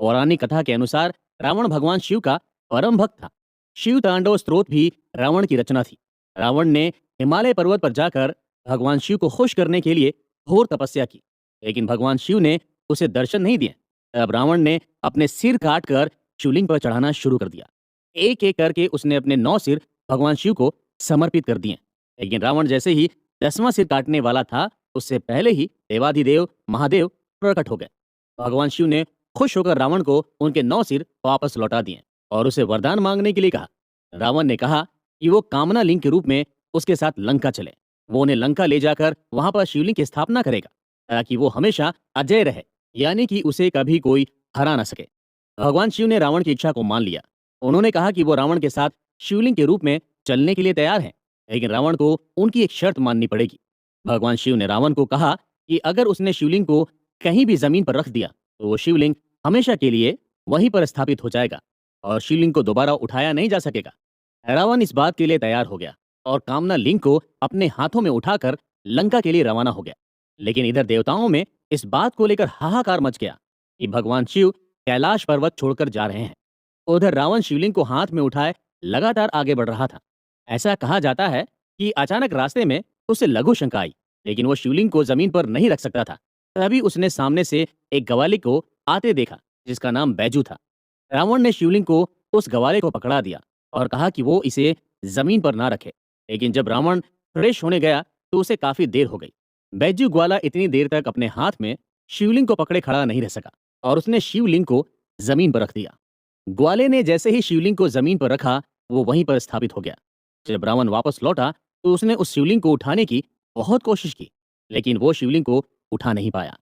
पौराणिक कथा के अनुसार रावण भगवान शिव का परम भक्त था। शिव तांडव स्तोत्र भी रावण की रचना थी। रावण ने हिमालय पर्वत पर जाकर भगवान शिव को खुश करने के लिए घोर तपस्या की, लेकिन भगवान शिव ने उसे दर्शन नहीं दिए। तब रावण ने अपने सिर काट कर शिवलिंग पर चढ़ाना शुरू कर दिया। एक एक करके उसने अपने 9 सिर भगवान शिव को समर्पित कर दिए। लेकिन रावण जैसे ही 10वां सिर काटने वाला था, उससे पहले ही देवाधिदेव महादेव प्रकट हो गए। भगवान शिव ने खुश होकर रावण को उनके 9 सिर वापस लौटा दिए और उसे वरदान मांगने के लिए कहा। रावण ने कहा कि वो कामना लिंग के रूप में उसके साथ लंका चले। वो उन्हें लंका ले जाकर वहां पर शिवलिंग की स्थापना करेगा, ताकि वो हमेशा अजय रहे, यानी कि उसे कभी कोई हरा ना सके। भगवान शिव ने रावण की इच्छा को मान लिया। उन्होंने कहा कि वो रावण के साथ शिवलिंग के रूप में चलने के लिए तैयार हैं, लेकिन रावण को उनकी एक शर्त माननी पड़ेगी। भगवान शिव ने रावण को कहा कि अगर उसने शिवलिंग को कहीं भी जमीन पर रख दिया तो वो शिवलिंग हमेशा के लिए वहीं पर स्थापित हो जाएगा और शिवलिंग को दोबारा उठाया नहीं जा सकेगा। रावण इस बात के लिए तैयार हो गया और कामना लिंग को अपने हाथों में उठाकर लंका के लिए रवाना हो गया। लेकिन इधर देवताओं में इस बात को लेकर हाहाकार मच गया कि भगवान शिव कैलाश पर्वत छोड़कर जा रहे हैं। उधर रावण शिवलिंग को हाथ में उठाए लगातार आगे बढ़ रहा था। ऐसा कहा जाता है कि अचानक रास्ते में उसे लघु शंका आई, लेकिन वो शिवलिंग को जमीन पर नहीं रख सकता था। तभी उसने सामने से एक ग्वाले को आते देखा, जिसका नाम बैजू था। रावण ने शिवलिंग को उस ग्वाले को पकड़ा दिया और कहा कि वो इसे जमीन पर ना रखे। लेकिन जब रावण फ्रेश होने गया तो उसे काफी देर हो गई। बैजू ग्वाला इतनी देर तक अपने हाथ में शिवलिंग को पकड़े खड़ा नहीं रह सका और उसने शिवलिंग को जमीन पर रख दिया। ग्वाले ने जैसे ही शिवलिंग को जमीन पर रखा, वो वहीं पर स्थापित हो गया। जब रावण वापस लौटा तो उसने उस शिवलिंग को उठाने की बहुत कोशिश की, लेकिन वो शिवलिंग को उठा नहीं पाया।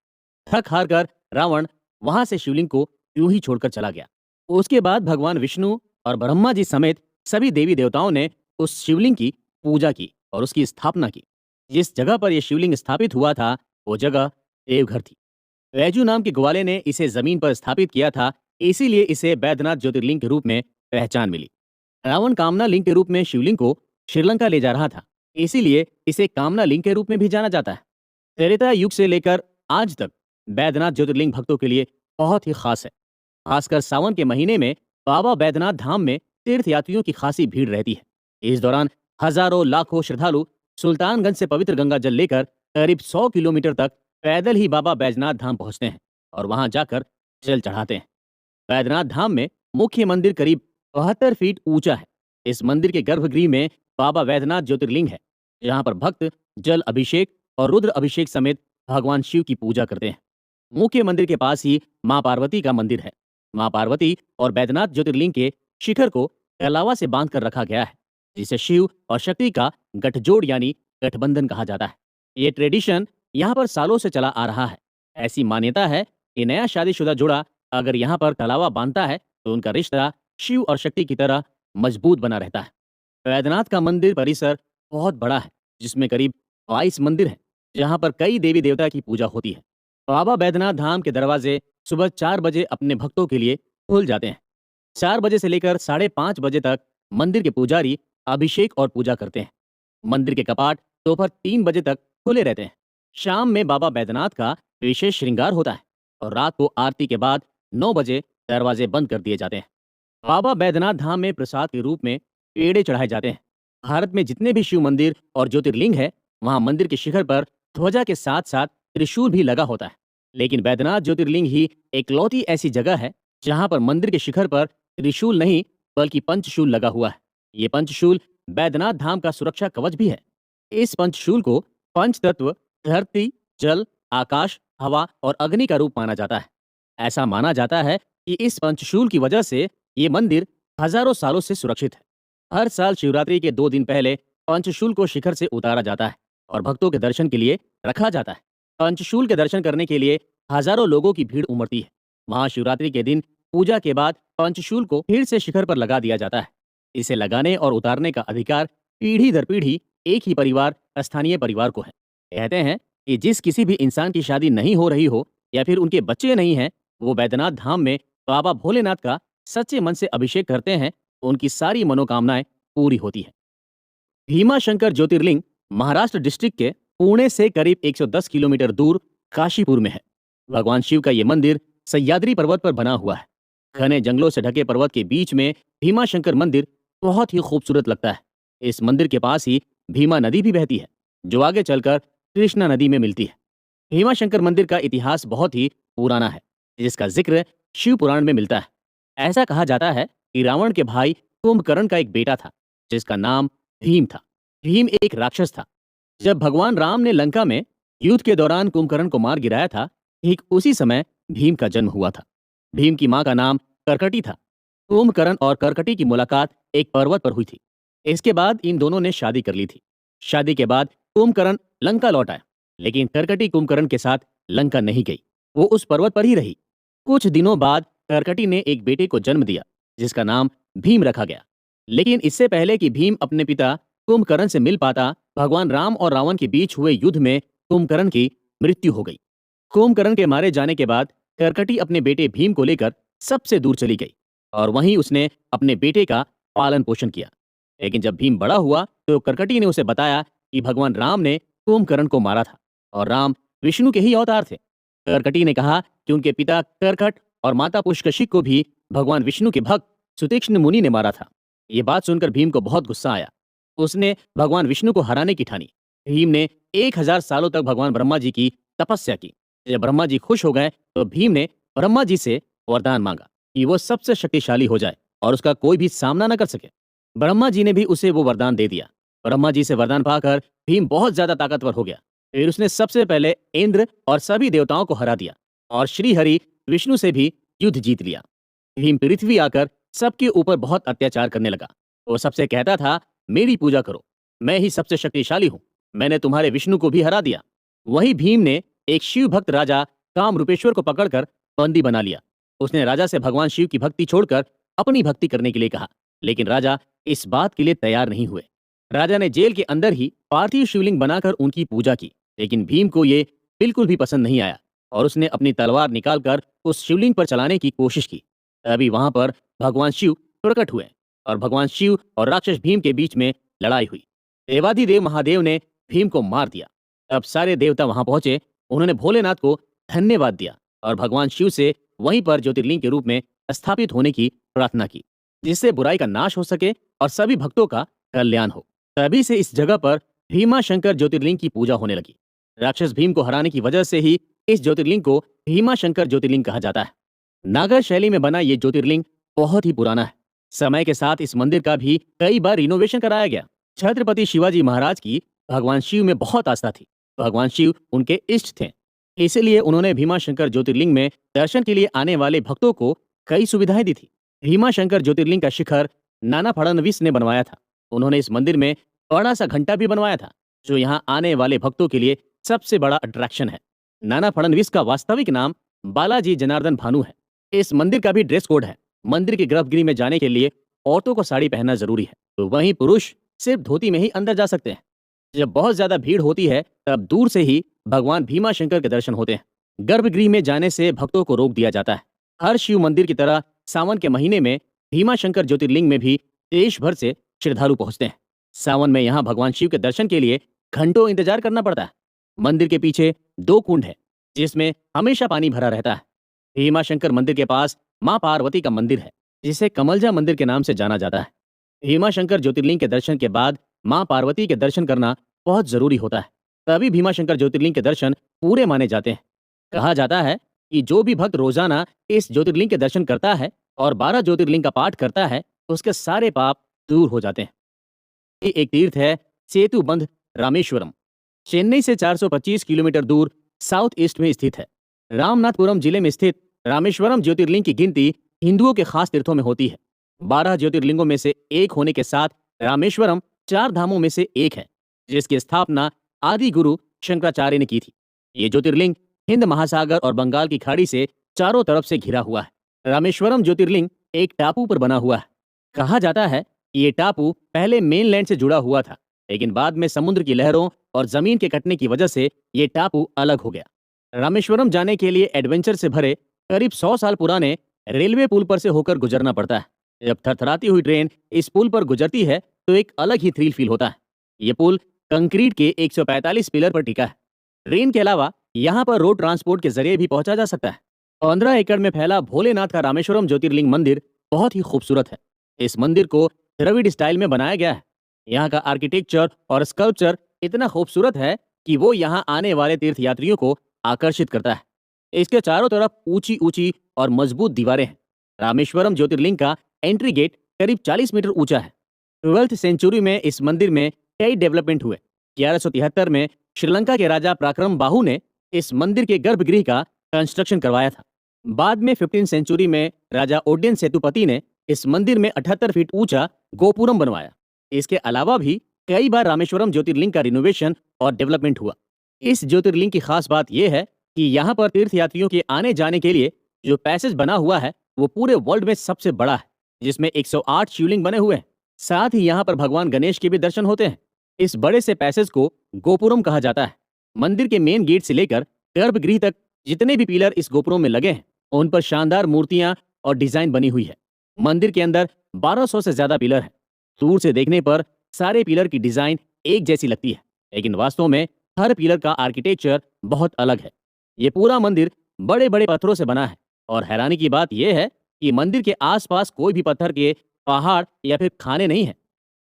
थक हार कर रावण वहां से शिवलिंग को यूं ही छोड़कर चला गया। उसके बाद भगवान विष्णु और ब्रह्मा जी समेत सभी देवी देवताओं ने उस शिवलिंग की पूजा की और उसकी स्थापना की। जिस जगह पर यह शिवलिंग स्थापित हुआ था, वो जगह देवघर थी। बैजू नाम के ग्वाले ने इसे जमीन पर स्थापित किया था, इसीलिए इसे बैद्यनाथ ज्योतिर्लिंग के रूप में पहचान मिली। रावण कामना लिंग के रूप में शिवलिंग को श्रीलंका ले जा रहा था, इसीलिए इसे कामना लिंग के रूप में भी जाना जाता है। त्रेता युग से लेकर आज तक बैद्यनाथ ज्योतिर्लिंग भक्तों के लिए बहुत ही खास है। खासकर सावन के महीने में बाबा बैद्यनाथ धाम में तीर्थयात्रियों की खासी भीड़ रहती है। इस दौरान हजारों लाखों श्रद्धालु सुल्तानगंज से पवित्र गंगा जल लेकर करीब 100 किलोमीटर तक पैदल ही बाबा बैजनाथ धाम पहुंचते हैं और वहां जाकर जल चढ़ाते हैं। बैद्यनाथ धाम में मुख्य मंदिर करीब 72 फीट ऊंचा है। इस मंदिर के गर्भगृह में बाबा बैद्यनाथ ज्योतिर्लिंग है, जहां पर भक्त जल अभिषेक और रुद्र अभिषेक समेत भगवान शिव की पूजा करते हैं। मुख्य मंदिर के पास ही मां पार्वती का मंदिर है। मां पार्वती और बैद्यनाथ ज्योतिर्लिंग के शिखर को कलावा से बांध कर रखा गया है, जिसे शिव और शक्ति का गठजोड़ यानी गठबंधन कहा जाता है। ये ट्रेडिशन यहाँ पर सालों से चला आ रहा है। ऐसी मान्यता है कि नया शादीशुदा जोड़ा अगर यहाँ पर कलावा बांधता है तो उनका रिश्ता शिव और शक्ति की तरह मजबूत बना रहता है। वैद्यनाथ का मंदिर परिसर बहुत बड़ा है, जिसमें करीब 22 मंदिर हैं, जहाँ पर कई देवी देवता की पूजा होती है। बाबा बैद्यनाथ धाम के दरवाजे सुबह 4 बजे अपने भक्तों के लिए खुल जाते हैं। 4 बजे से लेकर 5:30 बजे तक मंदिर के पुजारी अभिषेक और पूजा करते हैं। मंदिर के कपाट दोपहर 3 बजे तक खुले रहते हैं। शाम में बाबा बैद्यनाथ का विशेष श्रृंगार होता है और रात को आरती के बाद 9 बजे दरवाजे बंद कर दिए जाते हैं। बाबा बैद्यनाथ धाम में प्रसाद के रूप में पेड़े चढ़ाए जाते हैं। भारत में जितने भी शिव मंदिर और ज्योतिर्लिंग है, वहाँ मंदिर के शिखर पर ध्वजा के साथ साथ त्रिशूल भी लगा होता है। लेकिन बैद्यनाथ ज्योतिर्लिंग ही एकलौती ऐसी जगह है जहाँ पर मंदिर के शिखर पर त्रिशूल नहीं बल्कि पंचशूल लगा हुआ है। ये पंचशूल बैद्यनाथ धाम का सुरक्षा कवच भी है। इस पंचशूल को पंच तत्व धरती, जल, आकाश, हवा और अग्नि का रूप माना जाता है। ऐसा माना जाता है कि इस पंचशूल की वजह से ये मंदिर हजारों सालों से सुरक्षित है। हर साल शिवरात्रि के 2 दिन पहले पंचशूल को शिखर से उतारा जाता है और भक्तों के दर्शन के लिए रखा जाता है। पंचशूल के दर्शन करने के लिए हजारों लोगों की भीड़ उमड़ती है। वहां शिवरात्रि के दिन पूजा के बाद पंचशूल को फिर से शिखर पर लगा दिया जाता है। इसे लगाने और उतारने का अधिकार पीढ़ी दर पीढ़ी एक ही परिवार, स्थानीय परिवार को है। कहते हैं कि जिस किसी भी इंसान की शादी नहीं हो रही हो या फिर उनके बच्चे नहीं हैं, वो बैद्यनाथ धाम में बाबा भोलेनाथ का सच्चे मन से अभिषेक करते हैं, उनकी सारी मनोकामनाएं पूरी होती है। भीमा शंकर ज्योतिर्लिंग महाराष्ट्र डिस्ट्रिक्ट के पुणे से करीब 110 किलोमीटर दूर काशीपुर में है। भगवान शिव का ये मंदिर सह्याद्री पर्वत पर बना हुआ है। घने जंगलों से ढके पर्वत के बीच में भीमा शंकर मंदिर बहुत ही खूबसूरत लगता है। इस मंदिर के पास ही भीमा नदी भी बहती है, जो आगे चलकर कृष्णा नदी में मिलती है। भीमा शंकर मंदिर का इतिहास बहुत ही पुराना है, जिसका जिक्र शिव पुराण में मिलता है। ऐसा कहा जाता है कि रावण के भाई कुंभकर्ण का एक बेटा था, जिसका नाम भीम था। भीम एक राक्षस था। जब भगवान राम ने लंका में युद्ध के दौरान कुंभकर्ण को मार गिराया था, ठीक उसी समय भीम का जन्म हुआ था। भीम की मां का नाम करकटी था। कुंभकर्ण और करकटी की मुलाकात एक पर्वत पर हुई थी। इसके बाद इन दोनों ने शादी कर ली थी। शादी के बाद कुंभकर्ण लंका लौट आया, लेकिन करकटी कुंभकर्ण के साथ लंका नहीं गई। वो उस पर्वत पर ही रही। कुछ दिनों बाद करकटी ने एक बेटे को जन्म दिया, जिसका नाम भीम रखा गया। लेकिन इससे पहले कि भीम अपने पिता कुंभकर्ण से मिल पाता, भगवान राम और रावण के बीच हुए युद्ध में कुंभकर्ण की मृत्यु हो गई। कुंभकर्ण के मारे जाने के बाद करकटी अपने बेटे भीम को लेकर सबसे दूर चली गई और वहीं उसने अपने बेटे का पालन पोषण किया। लेकिन जब भीम बड़ा हुआ तो करकटी ने उसे बताया कि भगवान राम ने कुंभकर्ण को मारा था और राम विष्णु के ही अवतार थे। करकटी ने कहा कि उनके पिता करकट और माता पुष्कशिक को भी भगवान विष्णु के भक्त सुतीक्ष्ण मुनि ने मारा था। ये बात सुनकर भीम को बहुत गुस्सा आया। उसने भगवान विष्णु को हराने की ठानी। भीम ने 1000 सालों तक भगवान ब्रह्मा जी की तपस्या की। जब ब्रह्मा जी खुश हो गए तो भीम ने ब्रह्मा जी से वरदान मांगा कि वो सबसे शक्तिशाली हो जाए और उसका कोई भी सामना न कर सके। ब्रह्मा जी ने भी उसे वो वरदान दे दिया। ब्रह्मा जी से वरदान पाकर भीम बहुत ज्यादा ताकतवर हो गया। फिर उसने सबसे पहले इंद्र और सभी देवताओं को हरा दिया और श्री हरि विष्णु से भी युद्ध जीत लिया। भीम पृथ्वी आकर सबके ऊपर बहुत अत्याचार करने लगा। वो सबसे कहता था, मेरी पूजा करो, मैं ही सबसे शक्तिशाली हूँ, मैंने तुम्हारे विष्णु को भी हरा दिया। वही भीम ने एक शिव भक्त राजा कामरूपेश्वर को पकड़कर बंदी बना लिया। उसने राजा से भगवान शिव की भक्ति छोड़कर अपनी भक्ति करने के लिए कहा, लेकिन राजा इस बात के लिए तैयार नहीं हुए। राजा ने जेल के अंदर ही पार्थिव शिवलिंग बनाकर उनकी पूजा की, लेकिन भीम को ये बिल्कुल भी पसंद नहीं आया और उसने अपनी तलवार निकालकर उस शिवलिंग पर चलाने की कोशिश की। तभी वहां पर भगवान शिव प्रकट हुए और भगवान शिव और राक्षस भीम के बीच में लड़ाई हुई। देवाधिदेव महादेव ने भीम को मार दिया। अब सारे देवता वहां पहुंचे। उन्होंने भोलेनाथ को धन्यवाद दिया और भगवान शिव से वहीं पर ज्योतिर्लिंग के रूप में स्थापित होने की प्रार्थना की, जिससे बुराई का नाश हो सके और सभी भक्तों का कल्याण हो। तभी से इस जगह पर भीमा शंकर ज्योतिर्लिंग की पूजा होने लगी। राक्षस भीम को हराने की वजह से ही इस ज्योतिर्लिंग को भीमा शंकर ज्योतिर्लिंग कहा जाता है। नागर शैली में बना ये ज्योतिर्लिंग बहुत ही पुराना है। समय के साथ इस मंदिर का भी कई बार रिनोवेशन कराया गया। छत्रपति शिवाजी महाराज की भगवान शिव में बहुत आस्था थी। भगवान शिव उनके इष्ट थे। इसीलिए उन्होंने भीमाशंकर ज्योतिर्लिंग में दर्शन के लिए आने वाले भक्तों को कई सुविधाएं दी थी। भीमाशंकर ज्योतिर्लिंग का शिखर नाना फडणवीस ने बनवाया था। उन्होंने इस मंदिर में बड़ा सा घंटा भी बनवाया था, जो यहाँ आने वाले भक्तों के लिए सबसे बड़ा अट्रैक्शन है। नाना फडणवीस का वास्तविक नाम बालाजी जनार्दन भानु है। इस मंदिर का भी ड्रेस कोड है। मंदिर के गर्भगृह में जाने के लिए औरतों को साड़ी पहनना जरूरी है, तो वहीं पुरुष सिर्फ धोती में ही अंदर जा सकते हैं। जब बहुत ज्यादा भीड़ होती है तब दूर से ही भगवान भीमाशंकर के दर्शन होते हैं। गर्भगृह में जाने से भक्तों को रोक दिया जाता है। हर शिव मंदिर की तरह सावन के महीने में भीमाशंकर ज्योतिर्लिंग में भी देश भर से श्रद्धालु पहुंचते हैं। सावन में यहाँ भगवान शिव के दर्शन के लिए घंटों इंतजार करना पड़ता है। मंदिर के पीछे 2 कुंड है, जिसमें हमेशा पानी भरा रहता है। भीमाशंकर मंदिर के पास माँ पार्वती का मंदिर है, जिसे कमलजा मंदिर के नाम से जाना जाता है। भीमाशंकर ज्योतिर्लिंग के दर्शन के बाद माँ पार्वती के दर्शन करना बहुत जरूरी होता है, तभी भीमाशंकर ज्योतिर्लिंग के दर्शन पूरे माने जाते हैं। कहा जाता है कि जो भी भक्त रोजाना इस ज्योतिर्लिंग के दर्शन करता है और 12 ज्योतिर्लिंग का पाठ करता है, उसके सारे पाप दूर हो जाते हैं। ये एक तीर्थ है सेतुबंध रामेश्वरम। चेन्नई से 425 किलोमीटर दूर साउथ ईस्ट में स्थित है। रामनाथपुरम जिले में स्थित रामेश्वरम ज्योतिर्लिंग की गिनती हिंदुओं के खास तीर्थों में होती है। 12 ज्योतिर्लिंगों में से एक होने के साथ रामेश्वरम 4 धामों में से एक है, जिसकी स्थापना आदि गुरु शंकराचार्य ने की थी। ये ज्योतिर्लिंग हिंद महासागर और बंगाल की खाड़ी से चारों तरफ से घिरा हुआ है। रामेश्वरम ज्योतिर्लिंग एक टापू पर बना हुआ है। कहा जाता है कि ये टापू पहले मेनलैंड से जुड़ा हुआ था, लेकिन बाद में समुद्र की लहरों और जमीन के कटने की वजह से ये टापू अलग हो गया। रामेश्वरम जाने के लिए एडवेंचर से भरे करीब 100 साल पुराने रेलवे पुल पर से होकर गुजरना पड़ता है। जब थरथराती हुई ट्रेन इस पुल पर गुजरती है तो एक अलग ही थ्रिल फील होता है। ये पुल कंक्रीट के 145 पिलर पर टिका है। ट्रेन के अलावा यहाँ पर रोड ट्रांसपोर्ट के जरिए भी पहुंचा जा सकता है। 15 एकड़ में फैला भोलेनाथ का रामेश्वरम ज्योतिर्लिंग मंदिर बहुत ही खूबसूरत है। इस मंदिर को द्रविड़ स्टाइल में बनाया गया है। यहाँ का आर्किटेक्चर और स्कल्पचर इतना खूबसूरत है कि वो यहाँ आने वाले तीर्थयात्रियों को आकर्षित करता है। इसके चारों तरफ ऊंची ऊंची और मजबूत दीवारें हैं। रामेश्वरम ज्योतिर्लिंग का एंट्री गेट करीब 40 मीटर ऊंचा है। 12वीं सेंचुरी में इस मंदिर में कई डेवलपमेंट हुए। 1173 में श्रीलंका के राजा पराक्रम बाहु ने इस मंदिर के गर्भगृह का कंस्ट्रक्शन करवाया था। बाद में 15वीं सेंचुरी में राजा ओडेन सेतुपति ने इस मंदिर में 78 फीट ऊंचा गोपुरम बनवाया। इसके अलावा भी कई बार रामेश्वरम ज्योतिर्लिंग का रिनोवेशन और डेवलपमेंट हुआ। इस ज्योतिर्लिंग की खास बात यह है कि यहाँ पर तीर्थयात्रियों के आने जाने के लिए जो पैसेज बना हुआ है वो पूरे वर्ल्ड में सबसे बड़ा है, जिसमें 108 शिवलिंग बने हुए हैं। साथ ही यहाँ पर भगवान गणेश के भी दर्शन होते हैं। इस बड़े से पैसेज को गोपुरम कहा जाता है। मंदिर के मेन गेट से लेकर गर्भगृह तक जितने भी पिलर इस गोपुरम में लगे हैं, उन पर शानदार मूर्तियां और डिजाइन बनी हुई है। मंदिर के अंदर 1200 से ज्यादा पिलर हैं। दूर से देखने पर सारे पिलर की डिजाइन एक जैसी लगती है, लेकिन वास्तव में हर पिलर का आर्किटेक्चर बहुत अलग है। ये पूरा मंदिर बड़े बड़े पत्थरों से बना है और हैरानी की बात यह है कि मंदिर के आसपास कोई भी पत्थर के पहाड़ या फिर खाने नहीं है।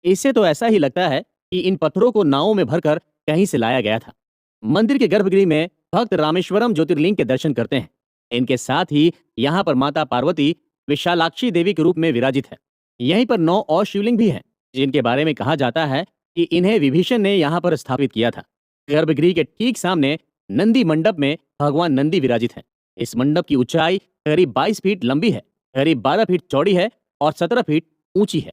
इससे तो ऐसा ही लगता है कि इन पत्थरों को नावों में भरकर कहीं से लाया गया था। मंदिर के गर्भगृह में भक्त रामेश्वरम ज्योतिर्लिंग के दर्शन करते हैं। इनके साथ ही यहाँ पर माता पार्वती विशालाक्षी देवी के रूप में विराजित है। यहीं पर 9 और शिवलिंग भी हैं, जिनके बारे में कहा जाता है कि इन्हें विभीषण ने यहाँ पर स्थापित किया था। गर्भगृह के ठीक सामने नंदी मंडप में भगवान नंदी विराजित हैं। इस मंडप की ऊंचाई करीब 22 फीट लंबी है, करीब 12 फीट चौड़ी है और 17 फीट ऊंची है।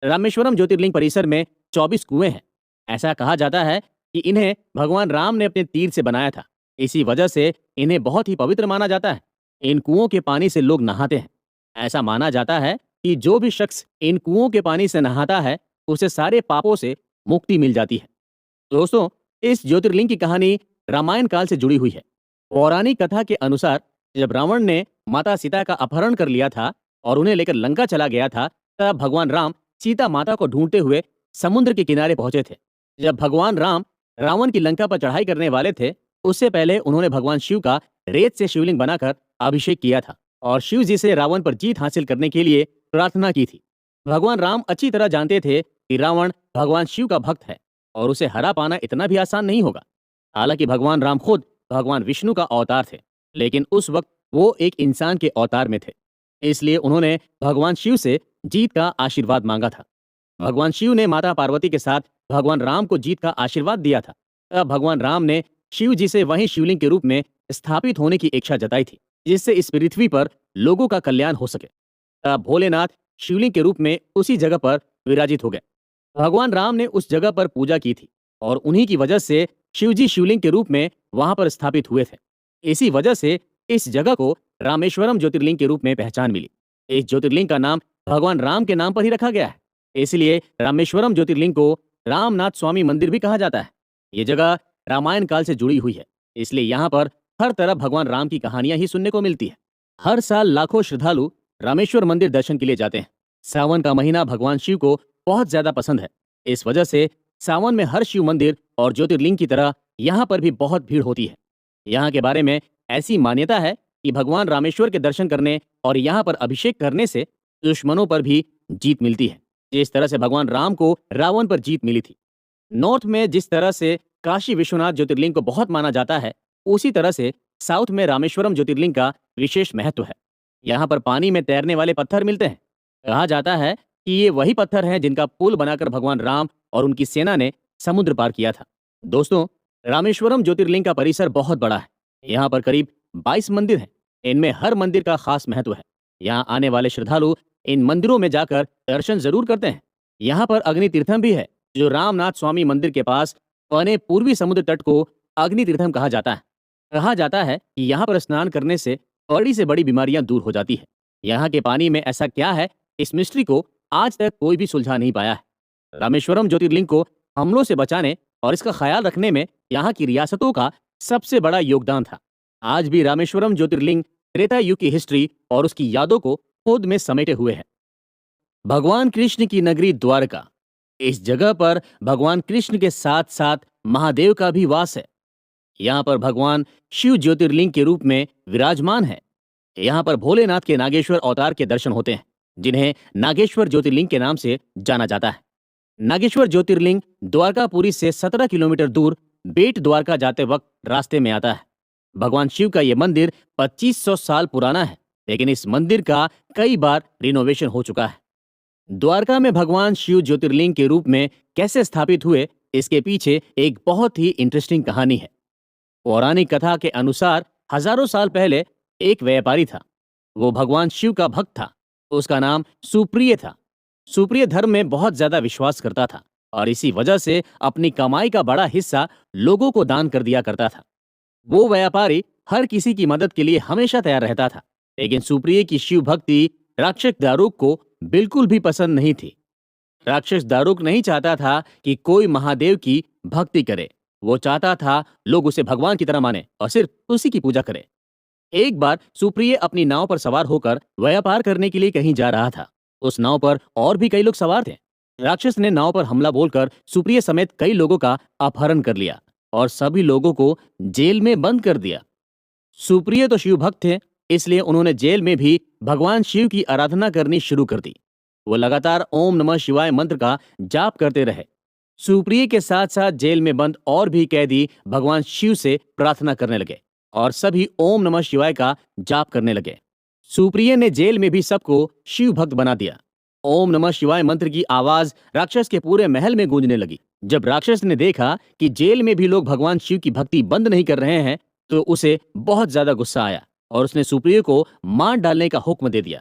रामेश्वरम ज्योतिर्लिंग परिसर में 24 कुएं हैं। ऐसा कहा जाता है कि इन्हें भगवान राम ने अपने तीर से बनाया था। इसी वजह से इन्हें बहुत ही पवित्र माना जाता है। इन कुओं के पानी से लोग नहाते हैं। ऐसा माना जाता है कि जो भी शख्स इन कुओं के पानी से नहाता है उसे सारे पापों से मुक्ति मिल जाती है। दोस्तों, इस ज्योतिर्लिंग की कहानी रामायण काल से जुड़ी हुई है। पौराणिक कथा के अनुसार जब रावण ने माता सीता का अपहरण कर लिया था और उन्हें लेकर लंका चला गया था, तब भगवान राम सीता माता को ढूंढते हुए समुद्र के किनारे पहुंचे थे। जब भगवान राम रावण की लंका पर चढ़ाई करने वाले थे, उससे पहले उन्होंने भगवान शिव का रेत से शिवलिंग बनाकर अभिषेक किया था और शिव जी से रावण पर जीत हासिल करने के लिए प्रार्थना की थी। भगवान राम अच्छी तरह जानते थे कि रावण भगवान शिव का भक्त है और उसे हरा पाना इतना भी आसान नहीं होगा। हालांकि भगवान राम खुद भगवान विष्णु का अवतार थे, लेकिन उस वक्त वो एक इंसान के अवतार में थे। इसलिए उन्होंने भगवान शिव से जीत का आशीर्वाद मांगा था। भगवान शिव ने माता पार्वती के साथ भगवान राम को जीत का आशीर्वाद दिया था। तब भगवान राम ने शिव जी से वहीं शिवलिंग के रूप में स्थापित होने की इच्छा जताई थी, जिससे इस पृथ्वी पर लोगों का कल्याण हो सके। तब भोलेनाथ शिवलिंग के रूप में उसी जगह पर विराजित हो गए। भगवान राम ने उस जगह पर पूजा की थी और उन्हीं की वजह से शिवजी शिवलिंग के रूप में वहां पर स्थापित हुए थे। इसी वजह से इस जगह को रामेश्वरम ज्योतिर्लिंग के रूप में पहचान मिली। इस ज्योतिर्लिंग का नाम भगवान राम के नाम पर ही रखा गया है। इसलिए रामेश्वरम ज्योतिर्लिंग को रामनाथ स्वामी मंदिर भी कहा जाता है। ये जगह रामायण काल से जुड़ी हुई है, इसलिए यहाँ पर हर तरफ भगवान राम की कहानियां ही सुनने को मिलती है। हर साल लाखों श्रद्धालु रामेश्वर मंदिर दर्शन के लिए जाते हैं। सावन का महीना भगवान शिव को बहुत ज्यादा पसंद है। इस वजह से सावन में हर शिव मंदिर और ज्योतिर्लिंग की तरह यहाँ पर भी बहुत भीड़ होती है। यहाँ के बारे में ऐसी मान्यता है कि भगवान रामेश्वर के दर्शन करने और यहाँ पर अभिषेक करने से दुश्मनों पर भी जीत मिलती है, जिस तरह से भगवान राम को रावण पर जीत मिली थी। नॉर्थ में जिस तरह से काशी विश्वनाथ ज्योतिर्लिंग को बहुत माना जाता है, उसी तरह से साउथ में रामेश्वरम ज्योतिर्लिंग का विशेष महत्व है। यहाँ पर पानी में तैरने वाले पत्थर मिलते हैं। कहा जाता है कि ये वही पत्थर हैं जिनका पुल बनाकर भगवान राम और उनकी सेना ने समुद्र पार किया था। दोस्तों, रामेश्वरम ज्योतिर्लिंग का परिसर बहुत बड़ा है। यहाँ पर करीब 22 मंदिर हैं। इनमें हर मंदिर का खास महत्व है। यहाँ आने वाले श्रद्धालु इन मंदिरों में जाकर दर्शन जरूर करते हैं। यहाँ पर अग्नि तीर्थम भी है, जो रामनाथ स्वामी मंदिर के पास बने पूर्वी समुद्र तट को अग्नि तीर्थम कहा जाता है। कहा जाता है कि यहाँ पर स्नान करने से बड़ी से बड़ी बीमारियां दूर हो जाती है। यहाँ के पानी में ऐसा क्या है, इस मिस्ट्री को आज तक कोई भी सुलझा नहीं पाया है। रामेश्वरम ज्योतिर्लिंग को हमलों से बचाने और इसका ख्याल रखने में यहाँ की रियासतों का सबसे बड़ा योगदान था। आज भी रामेश्वरम ज्योतिर्लिंग त्रेता युग की हिस्ट्री और उसकी यादों को खुद में समेटे हुए है। भगवान कृष्ण की नगरी द्वारका। इस जगह पर भगवान कृष्ण के साथ साथ महादेव का भी वास है। यहाँ पर भगवान शिव ज्योतिर्लिंग के रूप में विराजमान है। यहाँ पर भोलेनाथ के नागेश्वर अवतार के दर्शन होते हैं, जिन्हें नागेश्वर ज्योतिर्लिंग के नाम से जाना जाता है। नागेश्वर ज्योतिर्लिंग द्वारकापुरी से 17 किलोमीटर दूर बेट द्वारका जाते वक्त रास्ते में आता है। भगवान शिव का यह मंदिर 2500 साल पुराना है, लेकिन इस मंदिर का कई बार रिनोवेशन हो चुका है। द्वारका में भगवान शिव ज्योतिर्लिंग के रूप में कैसे स्थापित हुए, इसके पीछे एक बहुत ही इंटरेस्टिंग कहानी है। पौराणिक कथा के अनुसार हजारों साल पहले एक व्यापारी था। वो भगवान शिव का भक्त था। उसका नाम सुप्रिय था। सुप्रिय धर्म में बहुत ज्यादा विश्वास करता था और इसी वजह से अपनी कमाई का बड़ा हिस्सा लोगों को दान कर दिया करता था। वो व्यापारी हर किसी की मदद के लिए हमेशा तैयार रहता था, लेकिन सुप्रिय की शिव भक्ति राक्षस दारुक को बिल्कुल भी पसंद नहीं थी। राक्षस दारुक नहीं चाहता था कि कोई महादेव की भक्ति करे। वो चाहता था लोग उसे भगवान की तरह माने और सिर्फ उसी की पूजा करें। एक बार सुप्रिय अपनी नाव पर सवार होकर व्यापार करने के लिए कहीं जा रहा था। उस नाव पर और भी कई लोग सवार थे। राक्षस ने नाव पर हमला बोलकर सुप्रिय समेत कई लोगों का अपहरण कर लिया और सभी लोगों को जेल में बंद कर दिया। सुप्रिय तो शिव भक्त थे, इसलिए उन्होंने जेल में भी भगवान शिव की आराधना करनी शुरू कर दी। वो लगातार ओम नमः शिवाय मंत्र का जाप करते रहे। सुप्रिय के साथ साथ जेल में बंद और भी कैदी भगवान शिव से प्रार्थना करने लगे और सभी ओम नमः शिवाय का जाप करने लगे। सुप्रिय ने जेल में भी सबको शिव भक्त बना दिया। ओम नमः शिवाय मंत्र की आवाज राक्षस के पूरे महल में गूंजने लगी। जब राक्षस ने देखा कि जेल में भी लोग भगवान शिव की भक्ति बंद नहीं कर रहे हैं, तो उसे बहुत ज्यादा गुस्सा आया और उसने सुप्रिय को मार डालने का हुक्म दे दिया।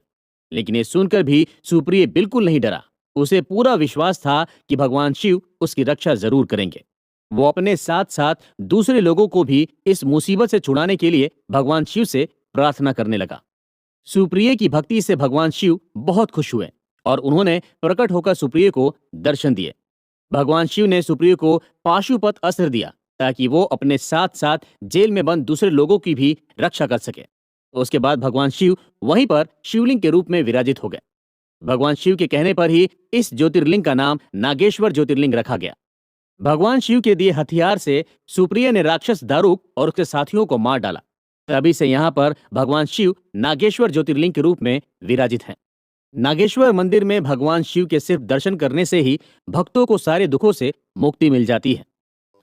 लेकिन ये सुनकर भी सुप्रिय बिल्कुल नहीं डरा। उसे पूरा विश्वास था कि भगवान शिव उसकी रक्षा जरूर करेंगे। वो अपने साथ साथ दूसरे लोगों को भी इस मुसीबत से छुड़ाने के लिए भगवान शिव से प्रार्थना करने लगा। सुप्रिय की भक्ति से भगवान शिव बहुत खुश हुए और उन्होंने प्रकट होकर सुप्रिय को दर्शन दिए। भगवान शिव ने सुप्रिय को पाशुपत अस्त्र दिया ताकि वो अपने साथ साथ जेल में बंद दूसरे लोगों की भी रक्षा कर सके। उसके बाद भगवान शिव वहीं पर शिवलिंग के रूप में विराजित हो गए। भगवान शिव के कहने पर ही इस ज्योतिर्लिंग का नाम नागेश्वर ज्योतिर्लिंग रखा गया। भगवान शिव के दिए हथियार से सुप्रिय ने राक्षस दारुक और उसके साथियों को मार डाला। तभी से यहाँ पर भगवान शिव नागेश्वर ज्योतिर्लिंग के रूप में विराजित हैं। नागेश्वर मंदिर में भगवान शिव के सिर्फ दर्शन करने से ही भक्तों को सारे दुखों से मुक्ति मिल जाती है।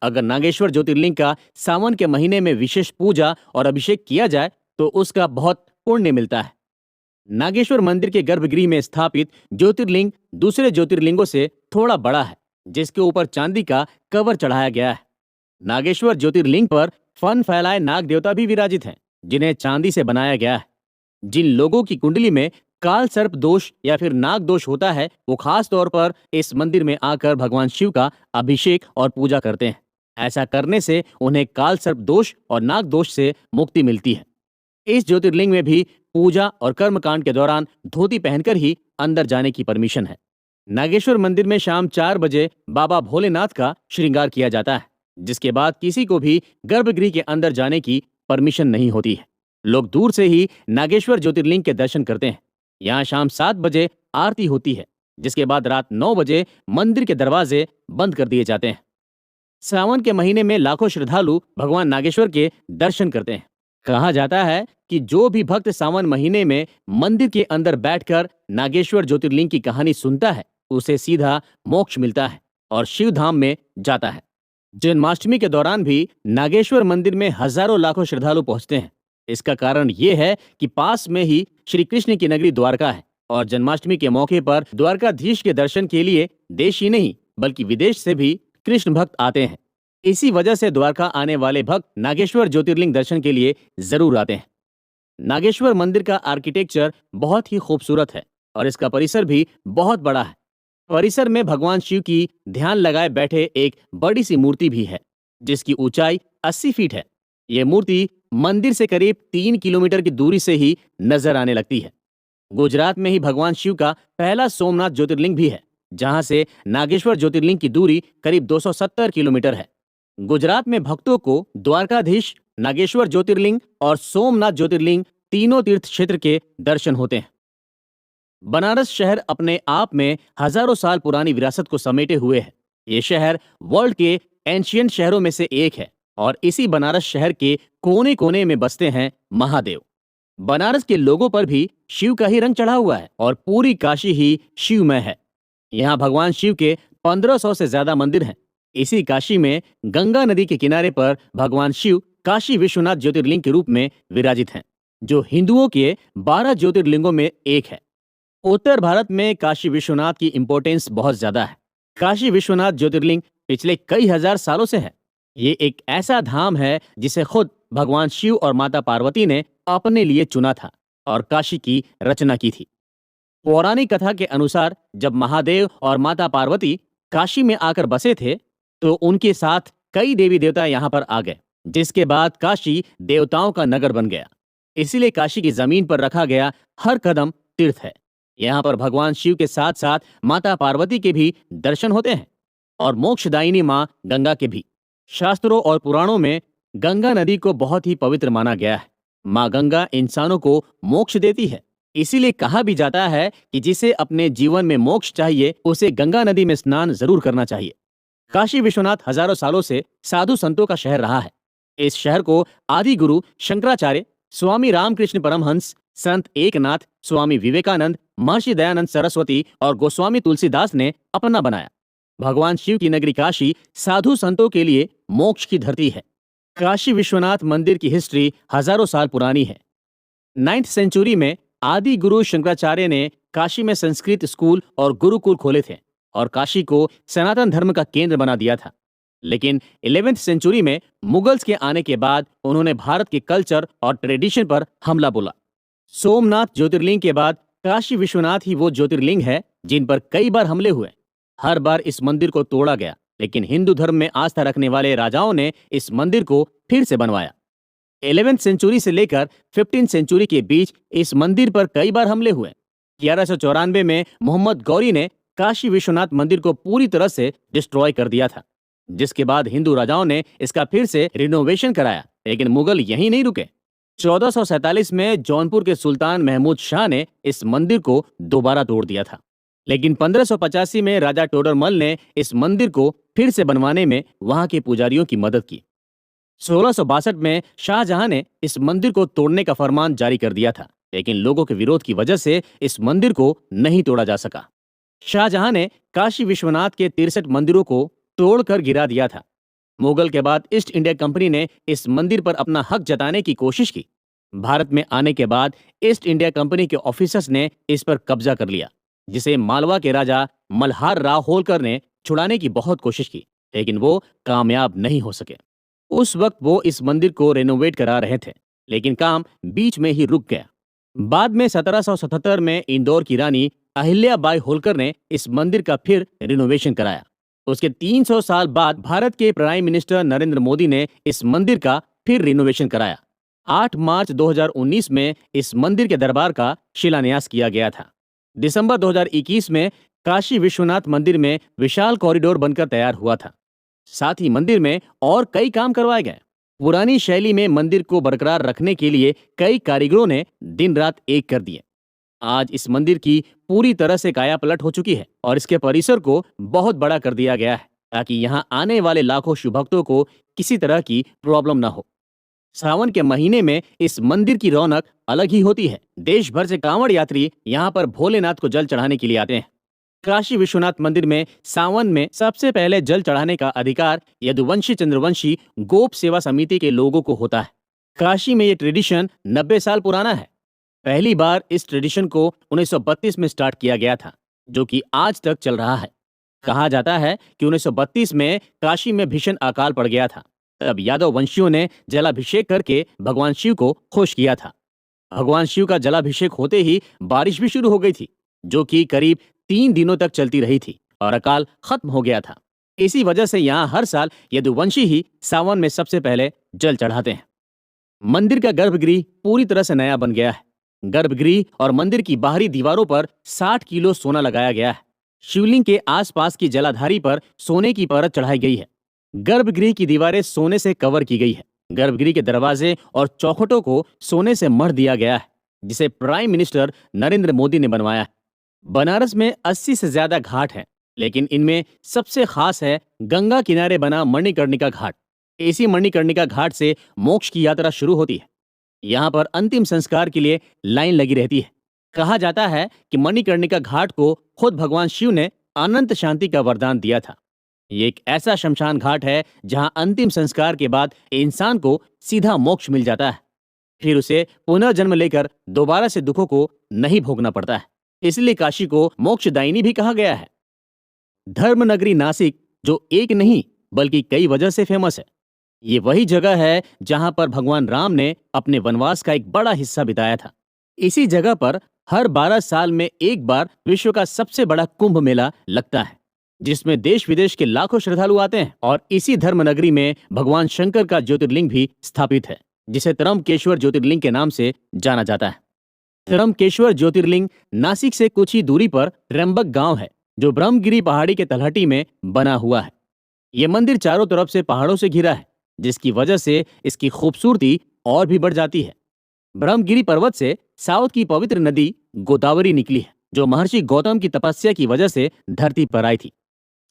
अगर नागेश्वर ज्योतिर्लिंग का सावन के महीने में विशेष पूजा और अभिषेक किया जाए तो उसका बहुत पुण्य मिलता है। नागेश्वर मंदिर के गर्भगृह में स्थापित ज्योतिर्लिंग दूसरे ज्योतिर्लिंगों से थोड़ा बड़ा है, जिसके ऊपर चांदी का कवर चढ़ाया गया है। नागेश्वर ज्योतिर्लिंग पर फन फैलाए नाग देवता भी विराजित हैं, जिन्हें चांदी से बनाया गया है। जिन लोगों की कुंडली में काल सर्प दोष या फिर नाग दोष होता है, वो खास तौर पर इस मंदिर में आकर भगवान शिव का अभिषेक और पूजा करते हैं। ऐसा करने से उन्हें काल सर्प दोष और नाग दोष से मुक्ति मिलती है। इस ज्योतिर्लिंग में भी पूजा और कर्मकांड के दौरान धोती पहनकर ही अंदर जाने की परमिशन है। नागेश्वर मंदिर में शाम 4 बजे बाबा भोलेनाथ का श्रृंगार किया जाता है, जिसके बाद किसी को भी गर्भगृह के अंदर जाने की परमिशन नहीं होती है। लोग दूर से ही नागेश्वर ज्योतिर्लिंग के दर्शन करते हैं। यहाँ शाम 7 बजे आरती होती है, जिसके बाद रात 9 बजे मंदिर के दरवाजे बंद कर दिए जाते हैं। सावन के महीने में लाखों श्रद्धालु भगवान नागेश्वर के दर्शन करते हैं। कहा जाता है कि जो भी भक्त सावन महीने में मंदिर के अंदर बैठकर नागेश्वर ज्योतिर्लिंग की कहानी सुनता है, उसे सीधा मोक्ष मिलता है और शिव धाम में जाता है। जन्माष्टमी के दौरान भी नागेश्वर मंदिर में हजारों लाखों श्रद्धालु पहुंचते हैं। इसका कारण ये है कि पास में ही श्री कृष्ण की नगरी द्वारका है और जन्माष्टमी के मौके पर द्वारकाधीश के दर्शन के लिए देश ही नहीं बल्कि विदेश से भी कृष्ण भक्त आते हैं। इसी वजह से द्वारका आने वाले भक्त नागेश्वर ज्योतिर्लिंग दर्शन के लिए जरूर आते हैं। नागेश्वर मंदिर का आर्किटेक्चर बहुत ही खूबसूरत है और इसका परिसर भी बहुत बड़ा है। परिसर में भगवान शिव की ध्यान लगाए बैठे एक बड़ी सी मूर्ति भी है, जिसकी ऊंचाई 80 फीट है। ये मूर्ति मंदिर से करीब 3 किलोमीटर की दूरी से ही नजर आने लगती है। गुजरात में ही भगवान शिव का पहला सोमनाथ ज्योतिर्लिंग भी है, जहां से नागेश्वर ज्योतिर्लिंग की दूरी करीब 270 किलोमीटर है। गुजरात में भक्तों को द्वारकाधीश, नागेश्वर ज्योतिर्लिंग और सोमनाथ ज्योतिर्लिंग तीनों तीर्थ क्षेत्र के दर्शन होते हैं। बनारस शहर अपने आप में हजारों साल पुरानी विरासत को समेटे हुए है। ये शहर वर्ल्ड के एंशिएंट शहरों में से एक है और इसी बनारस शहर के कोने कोने में बसते हैं महादेव। बनारस के लोगों पर भी शिव का ही रंग चढ़ा हुआ है और पूरी काशी ही शिवमय है। यहाँ भगवान शिव के 1500 से ज्यादा मंदिर हैं। इसी काशी में गंगा नदी के किनारे पर भगवान शिव काशी विश्वनाथ ज्योतिर्लिंग के रूप में विराजित हैं, जो हिंदुओं के 12 ज्योतिर्लिंगों में एक है। उत्तर भारत में काशी विश्वनाथ की इंपॉर्टेंस बहुत ज्यादा है। काशी विश्वनाथ ज्योतिर्लिंग पिछले कई हजार सालों से है। ये एक ऐसा धाम है जिसे खुद भगवान शिव और माता पार्वती ने अपने लिए चुना था और काशी की रचना की थी। पौराणिक कथा के अनुसार जब महादेव और माता पार्वती काशी में आकर बसे थे, तो उनके साथ कई देवी देवता यहाँ पर आ गए, जिसके बाद काशी देवताओं का नगर बन गया। इसीलिए काशी की जमीन पर रखा गया हर कदम तीर्थ है। यहाँ पर भगवान शिव के साथ साथ माता पार्वती के भी दर्शन होते हैं और मोक्षदायिनी माँ गंगा के भी। शास्त्रों और पुराणों में गंगा नदी को बहुत ही पवित्र माना गया है। माँ गंगा इंसानों को मोक्ष देती है। इसीलिए कहा भी जाता है कि जिसे अपने जीवन में मोक्ष चाहिए, उसे गंगा नदी में स्नान जरूर करना चाहिए। काशी विश्वनाथ हजारों सालों से साधु संतों का शहर रहा है। इस शहर को आदि गुरु शंकराचार्य, स्वामी रामकृष्ण परमहंस, संत एकनाथ, स्वामी विवेकानंद, महर्षि दयानंद सरस्वती और गोस्वामी तुलसीदास ने अपना बनाया। भगवान शिव की नगरी काशी साधु संतों के लिए मोक्ष की धरती है। काशी विश्वनाथ मंदिर की हिस्ट्री हजारों साल पुरानी है। 9th सेंचुरी में आदि गुरु शंकराचार्य ने काशी में संस्कृत स्कूल और गुरुकुल खोले थे और काशी को सनातन धर्म का केंद्र बना दिया था। लेकिन 11th सेंचुरी में मुगल्स के आने के बाद उन्होंने भारत के कल्चर और ट्रेडिशन पर हमला बोला। सोमनाथ ज्योतिर्लिंग के बाद काशी विश्वनाथ ही वो ज्योतिर्लिंग है जिन पर कई बार हमले हुए। हर बार इस मंदिर को तोड़ा गया, लेकिन हिंदू धर्म में आस्था रखने वाले राजाओं ने इस मंदिर को फिर से बनवाया। 11th सेंचुरी से लेकर 15th सेंचुरी के बीच इस मंदिर पर कई बार हमले हुए। 1194 में मोहम्मद गौरी ने काशी विश्वनाथ मंदिर को पूरी तरह से डिस्ट्रॉय कर दिया था, जिसके बाद हिंदू राजाओं ने इसका फिर से रिनोवेशन कराया। लेकिन मुगल यहीं नहीं रुके। 1447 में जौनपुर के सुल्तान महमूद शाह ने इस मंदिर को दोबारा तोड़ दिया था। लेकिन 1585 में राजा टोडरमल ने इस मंदिर को फिर से बनवाने में वहां के पुजारियों की मदद की। 1662 में शाहजहां ने इस मंदिर को तोड़ने का फरमान जारी कर दिया था, लेकिन लोगों के विरोध की वजह से इस मंदिर को नहीं तोड़ा जा सका। शाहजहां ने काशी विश्वनाथ के 63 मंदिरों को तोड़कर गिरा दिया था। मुगल के बाद ईस्ट इंडिया कंपनी ने इस मंदिर पर अपना हक जताने की कोशिश की। भारत में आने के बाद ईस्ट इंडिया कंपनी के ऑफिसर्स ने इस पर कब्जा कर लिया, जिसे मालवा के राजा मल्हार राव होलकर ने छुड़ाने की बहुत कोशिश की, लेकिन वो कामयाब नहीं हो सके। उस वक्त वो इस मंदिर को रेनोवेट करा रहे थे, लेकिन काम बीच में ही रुक गया। बाद में 1777 में इंदौर की रानी अहिल्याबाई होलकर ने इस मंदिर का फिर रिनोवेशन कराया। उसके 300 साल बाद भारत के प्राइम मिनिस्टर नरेंद्र मोदी ने इस मंदिर का फिर रिनोवेशन कराया। 8 मार्च 2019 में इस मंदिर के दरबार का शिलान्यास किया गया था। दिसंबर 2021 में काशी विश्वनाथ मंदिर में विशाल कॉरिडोर बनकर तैयार हुआ था। साथ ही मंदिर में और कई काम करवाए गए। पुरानी शैली में मंदिर को बरकरार रखने के लिए कई कारीगरों ने दिन रात एक कर दिए। आज इस मंदिर की पूरी तरह से कायापलट हो चुकी है और इसके परिसर को बहुत बड़ा कर दिया गया है, ताकि यहाँ आने वाले लाखों शिव भक्तों को किसी तरह की प्रॉब्लम ना हो। सावन के महीने में इस मंदिर की रौनक अलग ही होती है। देश भर से कांवड़ यात्री यहाँ पर भोलेनाथ को जल चढ़ाने के लिए आते हैं। काशी विश्वनाथ मंदिर में सावन में सबसे पहले जल चढ़ाने का अधिकार यदुवंशी चंद्रवंशी गोप सेवा समिति के लोगों को होता है। काशी में ये ट्रेडिशन 90 साल पुराना है। पहली बार इस ट्रेडिशन को 1932 में स्टार्ट किया गया था, जो कि आज तक चल रहा है। कहा जाता है कि 1932 में काशी में भीषण अकाल पड़ गया था। तब यादव वंशियों ने जलाभिषेक करके भगवान शिव को खुश किया था। भगवान शिव का जलाभिषेक होते ही बारिश भी शुरू हो गई थी, जो कि करीब 3 दिनों तक चलती रही थी और अकाल खत्म हो गया था। इसी वजह से यहाँ हर साल यदुवंशी ही सावन में सबसे पहले जल चढ़ाते हैं। मंदिर का गर्भगृह पूरी तरह से नया बन गया है। गर्भगृह और मंदिर की बाहरी दीवारों पर 60 किलो सोना लगाया गया है। शिवलिंग के आसपास की जलाधारी पर सोने की परत चढ़ाई गई है। गर्भगृह की दीवारें सोने से कवर की गई है। गर्भगृह के दरवाजे और चौखटों को सोने से मढ़ दिया गया है, जिसे प्राइम मिनिस्टर नरेंद्र मोदी ने बनवाया है। बनारस में 80 से ज्यादा घाट हैं, लेकिन इनमें सबसे खास है गंगा किनारे बना मणिकर्णिका घाट। इसी मणिकर्णिका घाट से मोक्ष की यात्रा शुरू होती है। यहाँ पर अंतिम संस्कार के लिए लाइन लगी रहती है। कहा जाता है कि मणिकर्णिका घाट को खुद भगवान शिव ने अनंत शांति का वरदान दिया था। ये एक ऐसा शमशान घाट है जहाँ अंतिम संस्कार के बाद इंसान को सीधा मोक्ष मिल जाता है। फिर उसे पुनर्जन्म लेकर दोबारा से दुखों को नहीं भोगना पड़ता है। इसलिए काशी को मोक्षदायिनी भी कहा गया है। धर्मनगरी नासिक, जो एक नहीं बल्कि कई वजह से फेमस है। ये वही जगह है जहां पर भगवान राम ने अपने वनवास का एक बड़ा हिस्सा बिताया था। इसी जगह पर हर 12 साल में एक बार विश्व का सबसे बड़ा कुंभ मेला लगता है, जिसमें देश विदेश के लाखों श्रद्धालु आते हैं। और इसी धर्मनगरी में भगवान शंकर का ज्योतिर्लिंग भी स्थापित है, जिसे त्र्यंबकेश्वर ज्योतिर्लिंग के नाम से जाना जाता है। त्र्यंबकेश्वर ज्योतिर्लिंग नासिक से कुछ ही दूरी पर त्र्यंबक गांव है, जो ब्रह्मगिरी पहाड़ी के तलहटी में बना हुआ है। ये मंदिर चारों तरफ से पहाड़ों से घिरा है, जिसकी वजह से इसकी खूबसूरती और भी बढ़ जाती है। ब्रह्मगिरी पर्वत से साउथ की पवित्र नदी गोदावरी निकली है, जो महर्षि गौतम की तपस्या की वजह से धरती पर आई थी।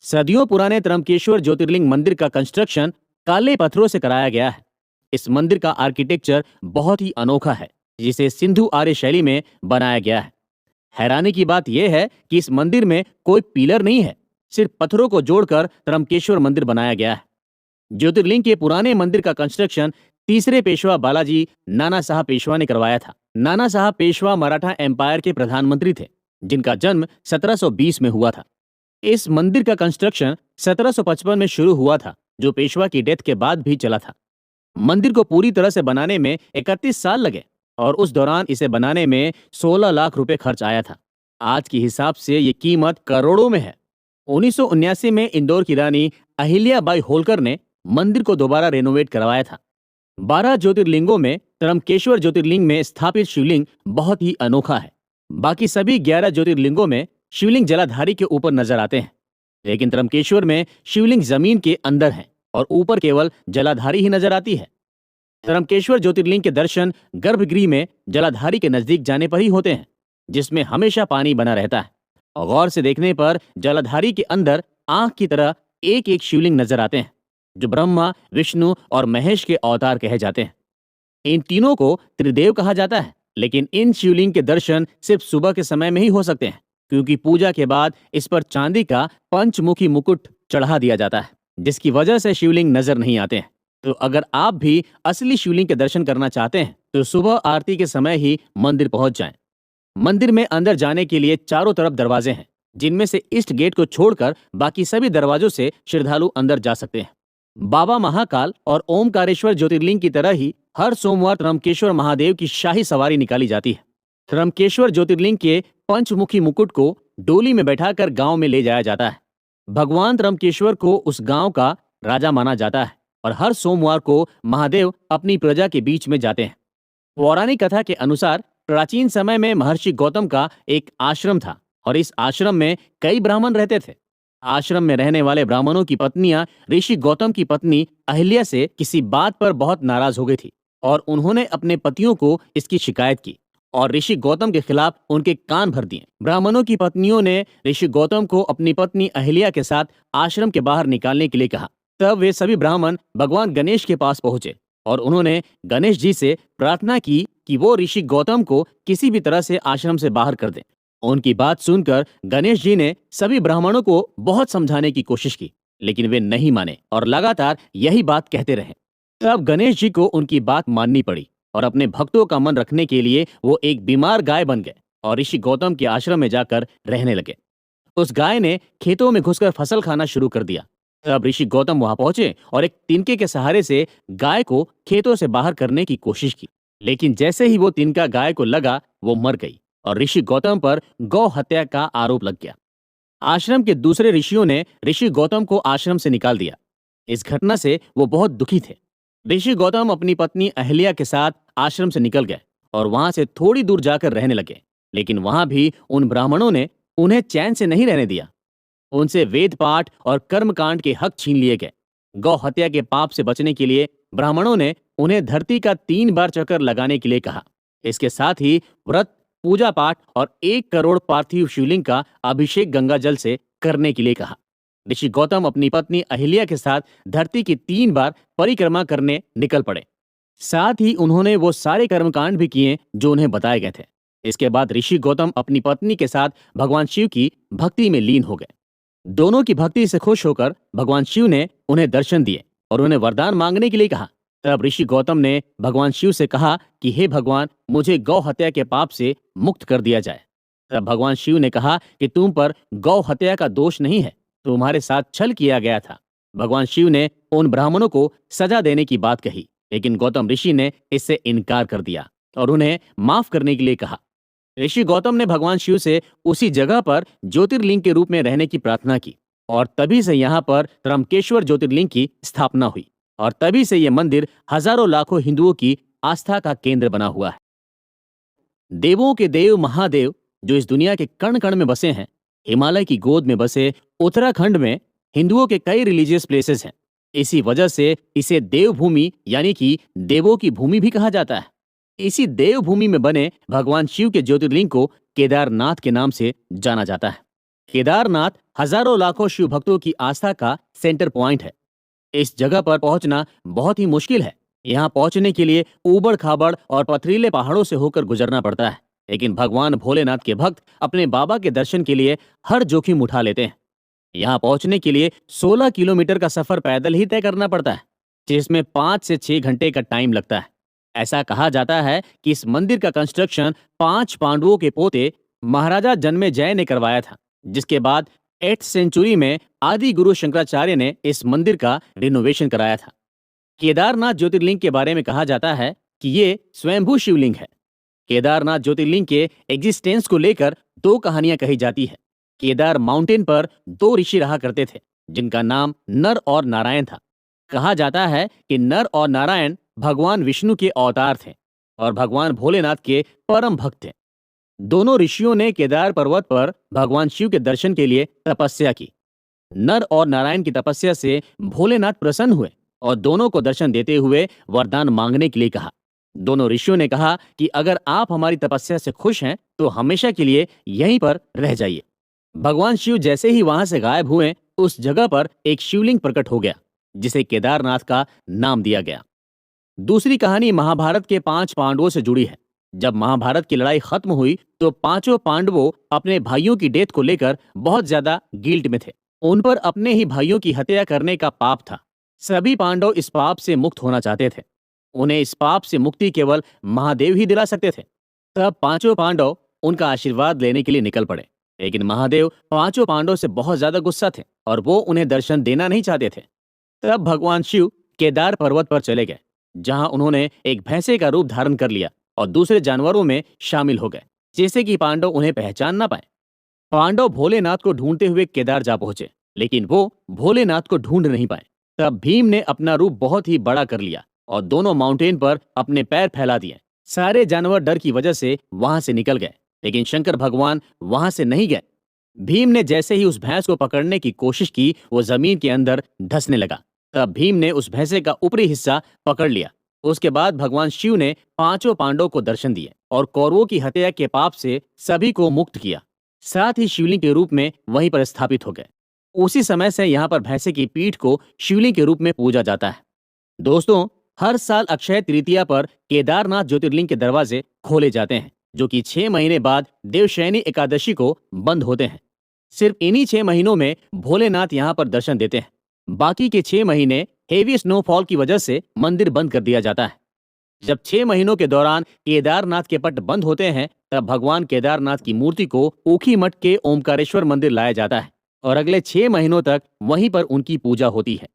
सदियों पुराने त्र्यंबकेश्वर ज्योतिर्लिंग मंदिर का कंस्ट्रक्शन काले पत्थरों से कराया गया है। इस मंदिर का आर्किटेक्चर बहुत ही अनोखा है, जिसे सिंधु आर्य शैली में बनाया गया है। हैरानी की बात यह है कि इस मंदिर में कोई पिलर नहीं है, सिर्फ पत्थरों को जोड़कर त्र्यंबकेश्वर मंदिर बनाया गया है। ज्योतिर्लिंग के पुराने मंदिर का कंस्ट्रक्शन तीसरे पेशवा बालाजी नाना साहब पेशवा ने करवाया था। नाना साहब पेशवा मराठा एम्पायर के प्रधानमंत्री थे, जिनका जन्म 1720 में हुआ था। इस मंदिर का कंस्ट्रक्शन 1755 में शुरू हुआ था, जो पेशवा की डेथ के बाद भी चला था। मंदिर को पूरी तरह से बनाने में 31 साल लगे और उस दौरान इसे बनाने में 16 लाख रुपए खर्च आया था। आज के हिसाब से ये कीमत करोड़ों में है। 1979 में इंदौर की रानी अहिल्याबाई होलकर ने मंदिर को दोबारा रेनोवेट करवाया था। 12 ज्योतिर्लिंगों में त्र्यंबकेश्वर ज्योतिर्लिंग में स्थापित शिवलिंग बहुत ही अनोखा है। बाकी सभी 11 ज्योतिर्लिंगों में शिवलिंग जलाधारी के ऊपर नजर आते हैं, लेकिन त्र्यंबकेश्वर में शिवलिंग जमीन के अंदर है और ऊपर केवल जलाधारी ही नजर आती है। त्र्यंबकेश्वर ज्योतिर्लिंग के दर्शन गर्भगृह में जलाधारी के नजदीक जाने पर ही होते हैं, जिसमें हमेशा पानी बना रहता है। और गौर से देखने पर जलाधारी के अंदर आंख की तरह एक एक शिवलिंग नजर आते हैं, जो ब्रह्मा, विष्णु और महेश के अवतार कहे जाते हैं। इन तीनों को त्रिदेव कहा जाता है, लेकिन इन शिवलिंग के दर्शन सिर्फ सुबह के समय में ही हो सकते हैं, क्योंकि पूजा के बाद इस पर चांदी का पंचमुखी मुकुट चढ़ा दिया जाता है, जिसकी वजह से शिवलिंग नजर नहीं आते हैं। तो अगर आप भी असली शिवलिंग के दर्शन करना चाहते हैं तो सुबह आरती के समय ही मंदिर पहुंच जाएं। मंदिर में अंदर जाने के लिए चारों तरफ दरवाजे हैं, जिनमें से ईस्ट गेट को छोड़कर बाकी सभी दरवाजों से श्रद्धालु अंदर जा सकते हैं। बाबा महाकाल और ओमकारेश्वर ज्योतिर्लिंग की तरह ही हर सोमवार त्र्यंबकेश्वर महादेव की शाही सवारी निकाली जाती है। त्र्यंबकेश्वर ज्योतिर्लिंग के पंचमुखी मुकुट को डोली में बैठाकर गांव में ले जाया जाता है। भगवान त्र्यंबकेश्वर को उस गांव का राजा माना जाता है और हर सोमवार को महादेव अपनी प्रजा के बीच में जाते हैं। पौराणिक कथा के अनुसार प्राचीन समय में महर्षि गौतम का एक आश्रम था और इस आश्रम में कई ब्राह्मण रहते थे। आश्रम में रहने वाले ब्राह्मणों की पत्नियां ऋषि गौतम की पत्नी अहिल्या से किसी बात पर बहुत नाराज हो गई थी और उन्होंने अपने पतियों को इसकी शिकायत की और ऋषि गौतम के खिलाफ उनके कान भर दिए। ब्राह्मणों की पत्नियों ने ऋषि गौतम को अपनी पत्नी अहिल्या के साथ आश्रम के बाहर निकालने के लिए कहा। तब वे सभी ब्राह्मण भगवान गणेश के पास पहुंचे और उन्होंने गणेश जी से प्रार्थना की कि वो ऋषि गौतम को किसी भी तरह से आश्रम से बाहर कर दें। उनकी बात सुनकर गणेश जी ने सभी ब्राह्मणों को बहुत समझाने की कोशिश की, लेकिन वे नहीं माने और लगातार यही बात कहते रहे। तब गणेश जी को उनकी बात माननी पड़ी और अपने भक्तों का मन रखने के लिए वो एक बीमार गाय बन गए और ऋषि गौतम के आश्रम में जाकर रहने लगे। उस गाय ने खेतों में घुसकर फसल खाना शुरू कर दिया। तब ऋषि गौतम वहां पहुंचे और एक तिनके के सहारे से गाय को खेतों से बाहर करने की कोशिश की, लेकिन जैसे ही वो तिनका गाय को लगा वो मर गई और ऋषि गौतम पर गौ हत्या का आरोप लग गया। आश्रम के दूसरे ऋषियों ने ऋषि गौतम को आश्रम से निकाल दिया। इस घटना से वो बहुत दुखी थे। ऋषि गौतम अपनी पत्नी अहिल्या के साथ आश्रम से निकल गए और वहां से थोड़ी दूर जाकर रहने लगे, लेकिन वहां भी उन ब्राह्मणों ने उन्हें चैन से नहीं रहने दिया। उनसे वेद पाठ और कर्मकांड के हक छीन लिए गए। गौ हत्या के पाप से बचने के लिए ब्राह्मणों ने उन्हें धरती का 3 बार चक्कर लगाने के लिए कहा। इसके साथ ही व्रत, पूजा पाठ और 1 करोड़ पार्थिव शिवलिंग का अभिषेक गंगा जल से करने के लिए कहा। ऋषि गौतम अपनी पत्नी अहिल्या के साथ धरती की 3 बार परिक्रमा करने निकल पड़े। साथ ही उन्होंने वो सारे कर्मकांड भी किए जो उन्हें बताए गए थे। इसके बाद ऋषि गौतम अपनी पत्नी के साथ भगवान शिव की भक्ति में लीन हो गए। दोनों की भक्ति से खुश होकर भगवान शिव ने उन्हें दर्शन दिए और उन्हें वरदान मांगने के लिए कहा। तब ऋषि गौतम ने भगवान शिव से कहा कि हे भगवान, मुझे गौ हत्या के पाप से मुक्त कर दिया जाए। तब भगवान शिव ने कहा कि तुम पर गौ हत्या का दोष नहीं है, तुम्हारे साथ छल किया गया था। भगवान शिव ने उन ब्राह्मणों को सजा देने की बात कही, लेकिन गौतम ऋषि ने इससे इनकार कर दिया और उन्हें माफ करने के लिए कहा। ऋषि गौतम ने भगवान शिव से उसी जगह पर ज्योतिर्लिंग के रूप में रहने की प्रार्थना की और तभी से यहाँ पर त्र्यंबकेश्वर ज्योतिर्लिंग की स्थापना हुई और तभी से यह मंदिर हजारों लाखों हिंदुओं की आस्था का केंद्र बना हुआ है। देवों के देव महादेव जो इस दुनिया के कण कण में बसे हैं, हिमालय की गोद में बसे उत्तराखंड में हिंदुओं के कई रिलीजियस प्लेसेस हैं। इसी वजह से इसे देवभूमि यानी कि देवों की भूमि भी कहा जाता है। इसी देवभूमि में बने भगवान शिव के ज्योतिर्लिंग को केदारनाथ के नाम से जाना जाता है। केदारनाथ हजारों लाखों शिव भक्तों की आस्था का सेंटर पॉइंट है। इस जगह पर पहुंचना बहुत ही मुश्किल है। यहाँ पहुंचने के लिए ऊबड़ खाबड़ और पथरीले पहाड़ों से होकर गुजरना पड़ता है, लेकिन भगवान भोलेनाथ के भक्त अपने बाबा के दर्शन के लिए हर जोखिम उठा लेते हैं। यहाँ पहुंचने के लिए 16 किलोमीटर का सफर पैदल ही तय करना पड़ता है, जिसमें 5 से 6 घंटे का टाइम लगता है। ऐसा कहा जाता है कि इस मंदिर का कंस्ट्रक्शन 5 पांडवों के पोते महाराजा जन्मेजय ने करवाया था, जिसके बाद 8th सेंचुरी में आदि गुरु शंकराचार्य ने इस मंदिर का रिनोवेशन कराया था। केदारनाथ ज्योतिर्लिंग के बारे में कहा जाता है कि ये स्वयंभू शिवलिंग है। केदारनाथ ज्योतिर्लिंग के एग्जिस्टेंस को लेकर 2 कहानियां कही जाती है। केदार माउंटेन पर 2 ऋषि रहा करते थे, जिनका नाम नर और नारायण था। कहा जाता है कि नर और नारायण भगवान विष्णु के अवतार थे और भगवान भोलेनाथ के परम भक्त थे। दोनों ऋषियों ने केदार पर्वत पर भगवान शिव के दर्शन के लिए तपस्या की। नर और नारायण की तपस्या से भोलेनाथ प्रसन्न हुए और दोनों को दर्शन देते हुए वरदान मांगने के लिए कहा। दोनों ऋषियों ने कहा कि अगर आप हमारी तपस्या से खुश हैं तो हमेशा के लिए यहीं पर रह जाइए। भगवान शिव जैसे ही वहां से गायब हुए, उस जगह पर एक शिवलिंग प्रकट हो गया, जिसे केदारनाथ का नाम दिया गया। दूसरी कहानी महाभारत के 5 पांडवों से जुड़ी है। जब महाभारत की लड़ाई खत्म हुई तो पांचों पांडवों अपने भाइयों की डेथ को लेकर बहुत ज्यादा गिल्ट में थे। उन पर अपने ही भाइयों की हत्या करने का पाप था। सभी पांडव इस पाप से मुक्त होना चाहते थे। उन्हें इस पाप से मुक्ति केवल महादेव ही दिला सकते थे। तब पांचों पांडव उनका आशीर्वाद लेने के लिए निकल पड़े, लेकिन महादेव पांचों पांडव से बहुत ज्यादा गुस्सा थे और वो उन्हें दर्शन देना नहीं चाहते थे। तब भगवान शिव केदार पर्वत पर चले गए, जहां उन्होंने एक भैंसे का रूप धारण कर लिया और दूसरे जानवरों में शामिल हो गए, जैसे कि पांडव उन्हें पहचान ना पाए। पांडव भोलेनाथ को ढूंढते हुए केदार जा पहुंचे, लेकिन वो भोलेनाथ को ढूंढ नहीं पाए। तब भीम ने अपना रूप बहुत ही बड़ा कर लिया और दोनों माउंटेन पर अपने पैर फैला दिए। सारे जानवर डर की वजह से वहां से निकल गए, लेकिन शंकर भगवान वहां से नहीं गए। भीम ने जैसे ही उस भैंस को पकड़ने की कोशिश की, वो जमीन के अंदर धंसने लगा। तब भीम ने उस भैंसे का ऊपरी हिस्सा पकड़ लिया। उसके बाद भगवान शिव ने पांचों पांडवों को दर्शन दिए और कौरवों की हत्या के पाप से सभी को मुक्त किया। साथ ही शिवलिंग के रूप में वहीं पर स्थापित हो गए। उसी समय से यहाँ पर भैंसे की पीठ को शिवलिंग के रूप में पूजा जाता है। दोस्तों, हर साल अक्षय तृतीया पर केदारनाथ ज्योतिर्लिंग के दरवाजे खोले जाते हैं, जो कि 6 महीने बाद देवशयनी एकादशी को बंद होते हैं। सिर्फ इन्हीं 6 महीनों में भोलेनाथ यहाँ पर दर्शन देते हैं। बाकी के 6 महीने हेवी स्नोफॉल की वजह से मंदिर बंद कर दिया जाता है। जब 6 महीनों के दौरान केदारनाथ के पट बंद होते हैं, तब भगवान केदारनाथ की मूर्ति को ऊखीमठ के ओमकारेश्वर मंदिर लाया जाता है और अगले 6 महीनों तक वहीं पर उनकी पूजा होती है।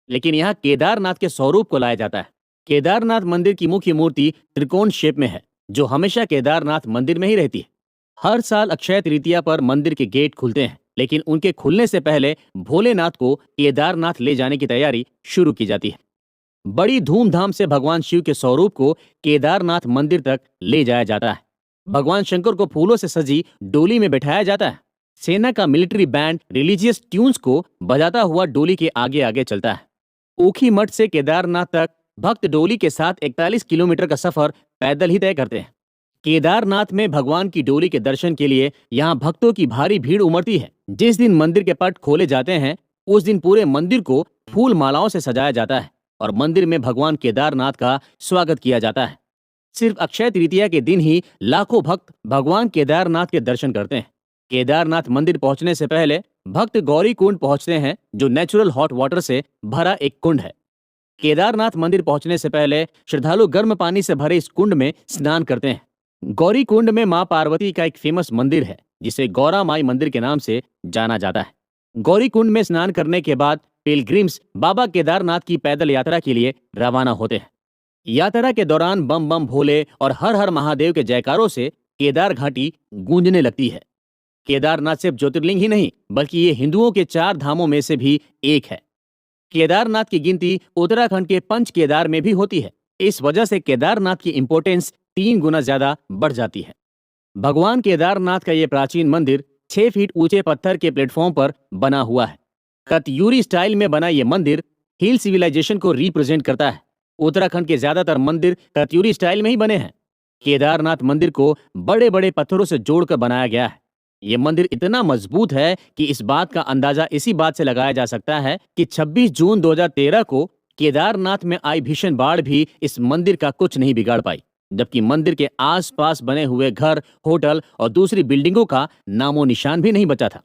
लेकिन यहाँ केदारनाथ के स्वरूप को लाया जाता है। केदारनाथ मंदिर की मुख्य मूर्ति त्रिकोण शेप में है, जो हमेशा केदारनाथ मंदिर में ही रहती है। हर साल अक्षय तृतीया पर मंदिर के गेट खुलते हैं, लेकिन उनके खुलने से पहले भोलेनाथ को केदारनाथ ले जाने की तैयारी शुरू की जाती है। बड़ी धूमधाम से भगवान शिव के स्वरूप को केदारनाथ मंदिर तक ले जाया जाता है। भगवान शंकर को फूलों से सजी डोली में बैठाया जाता है। सेना का मिलिट्री बैंड रिलीजियस ट्यून्स को बजाता हुआ डोली के आगे आगे चलता है। ऊखी मठ से केदारनाथ तक भक्त डोली के साथ 41 किलोमीटर का सफर पैदल ही तय करते हैं। केदारनाथ में भगवान की डोली के दर्शन के लिए यहाँ भक्तों की भारी भीड़ उमड़ती है। जिस दिन मंदिर के पट खोले जाते हैं, उस दिन पूरे मंदिर को फूल मालाओं से सजाया जाता है और मंदिर में भगवान केदारनाथ का स्वागत किया जाता है। सिर्फ अक्षय तृतीया के दिन ही लाखों भक्त भगवान केदारनाथ के दर्शन करते हैं। केदारनाथ मंदिर पहुंचने से पहले भक्त गौरी कुंड पहुंचते हैं, जो नेचुरल हॉट वाटर से भरा एक कुंड है। केदारनाथ मंदिर पहुंचने से पहले श्रद्धालु गर्म पानी से भरे इस कुंड में स्नान करते हैं। गौरी कुंड में मां पार्वती का एक फेमस मंदिर है, जिसे गौरा माई मंदिर के नाम से जाना जाता है। गौरी कुंड में स्नान करने के बाद पिलग्रिम्स बाबा केदारनाथ की पैदल यात्रा के लिए रवाना होते हैं। यात्रा के दौरान बम बम भोले और हर हर महादेव के जयकारों से केदार घाटी गूंजने लगती है। केदारनाथ सिर्फ ज्योतिर्लिंग ही नहीं, बल्कि ये हिंदुओं के 4 धामों में से भी एक है। केदारनाथ की गिनती उत्तराखंड के पंच केदार में भी होती है। इस वजह से केदारनाथ की इंपोर्टेंस 3 गुना ज्यादा बढ़ जाती है। भगवान केदारनाथ का ये प्राचीन मंदिर 6 फीट ऊंचे पत्थर के प्लेटफॉर्म पर बना हुआ है। कत्यूरी स्टाइल में बना ये मंदिर हिल सिविलाइजेशन को रिप्रेजेंट करता है। उत्तराखंड के ज्यादातर मंदिर कत्यूरी स्टाइल में ही बने हैं। केदारनाथ मंदिर को बड़े बड़े पत्थरों से जोड़कर बनाया गया है। ये मंदिर इतना मजबूत है कि इस बात का अंदाजा इसी बात से लगाया जा सकता है कि 26 जून 2013 को केदारनाथ में आई भीषण बाढ़ भी इस मंदिर का कुछ नहीं बिगाड़ पाई, जबकि मंदिर के आसपास बने हुए घर, होटल और दूसरी बिल्डिंगों का नामो निशान भी नहीं बचा था।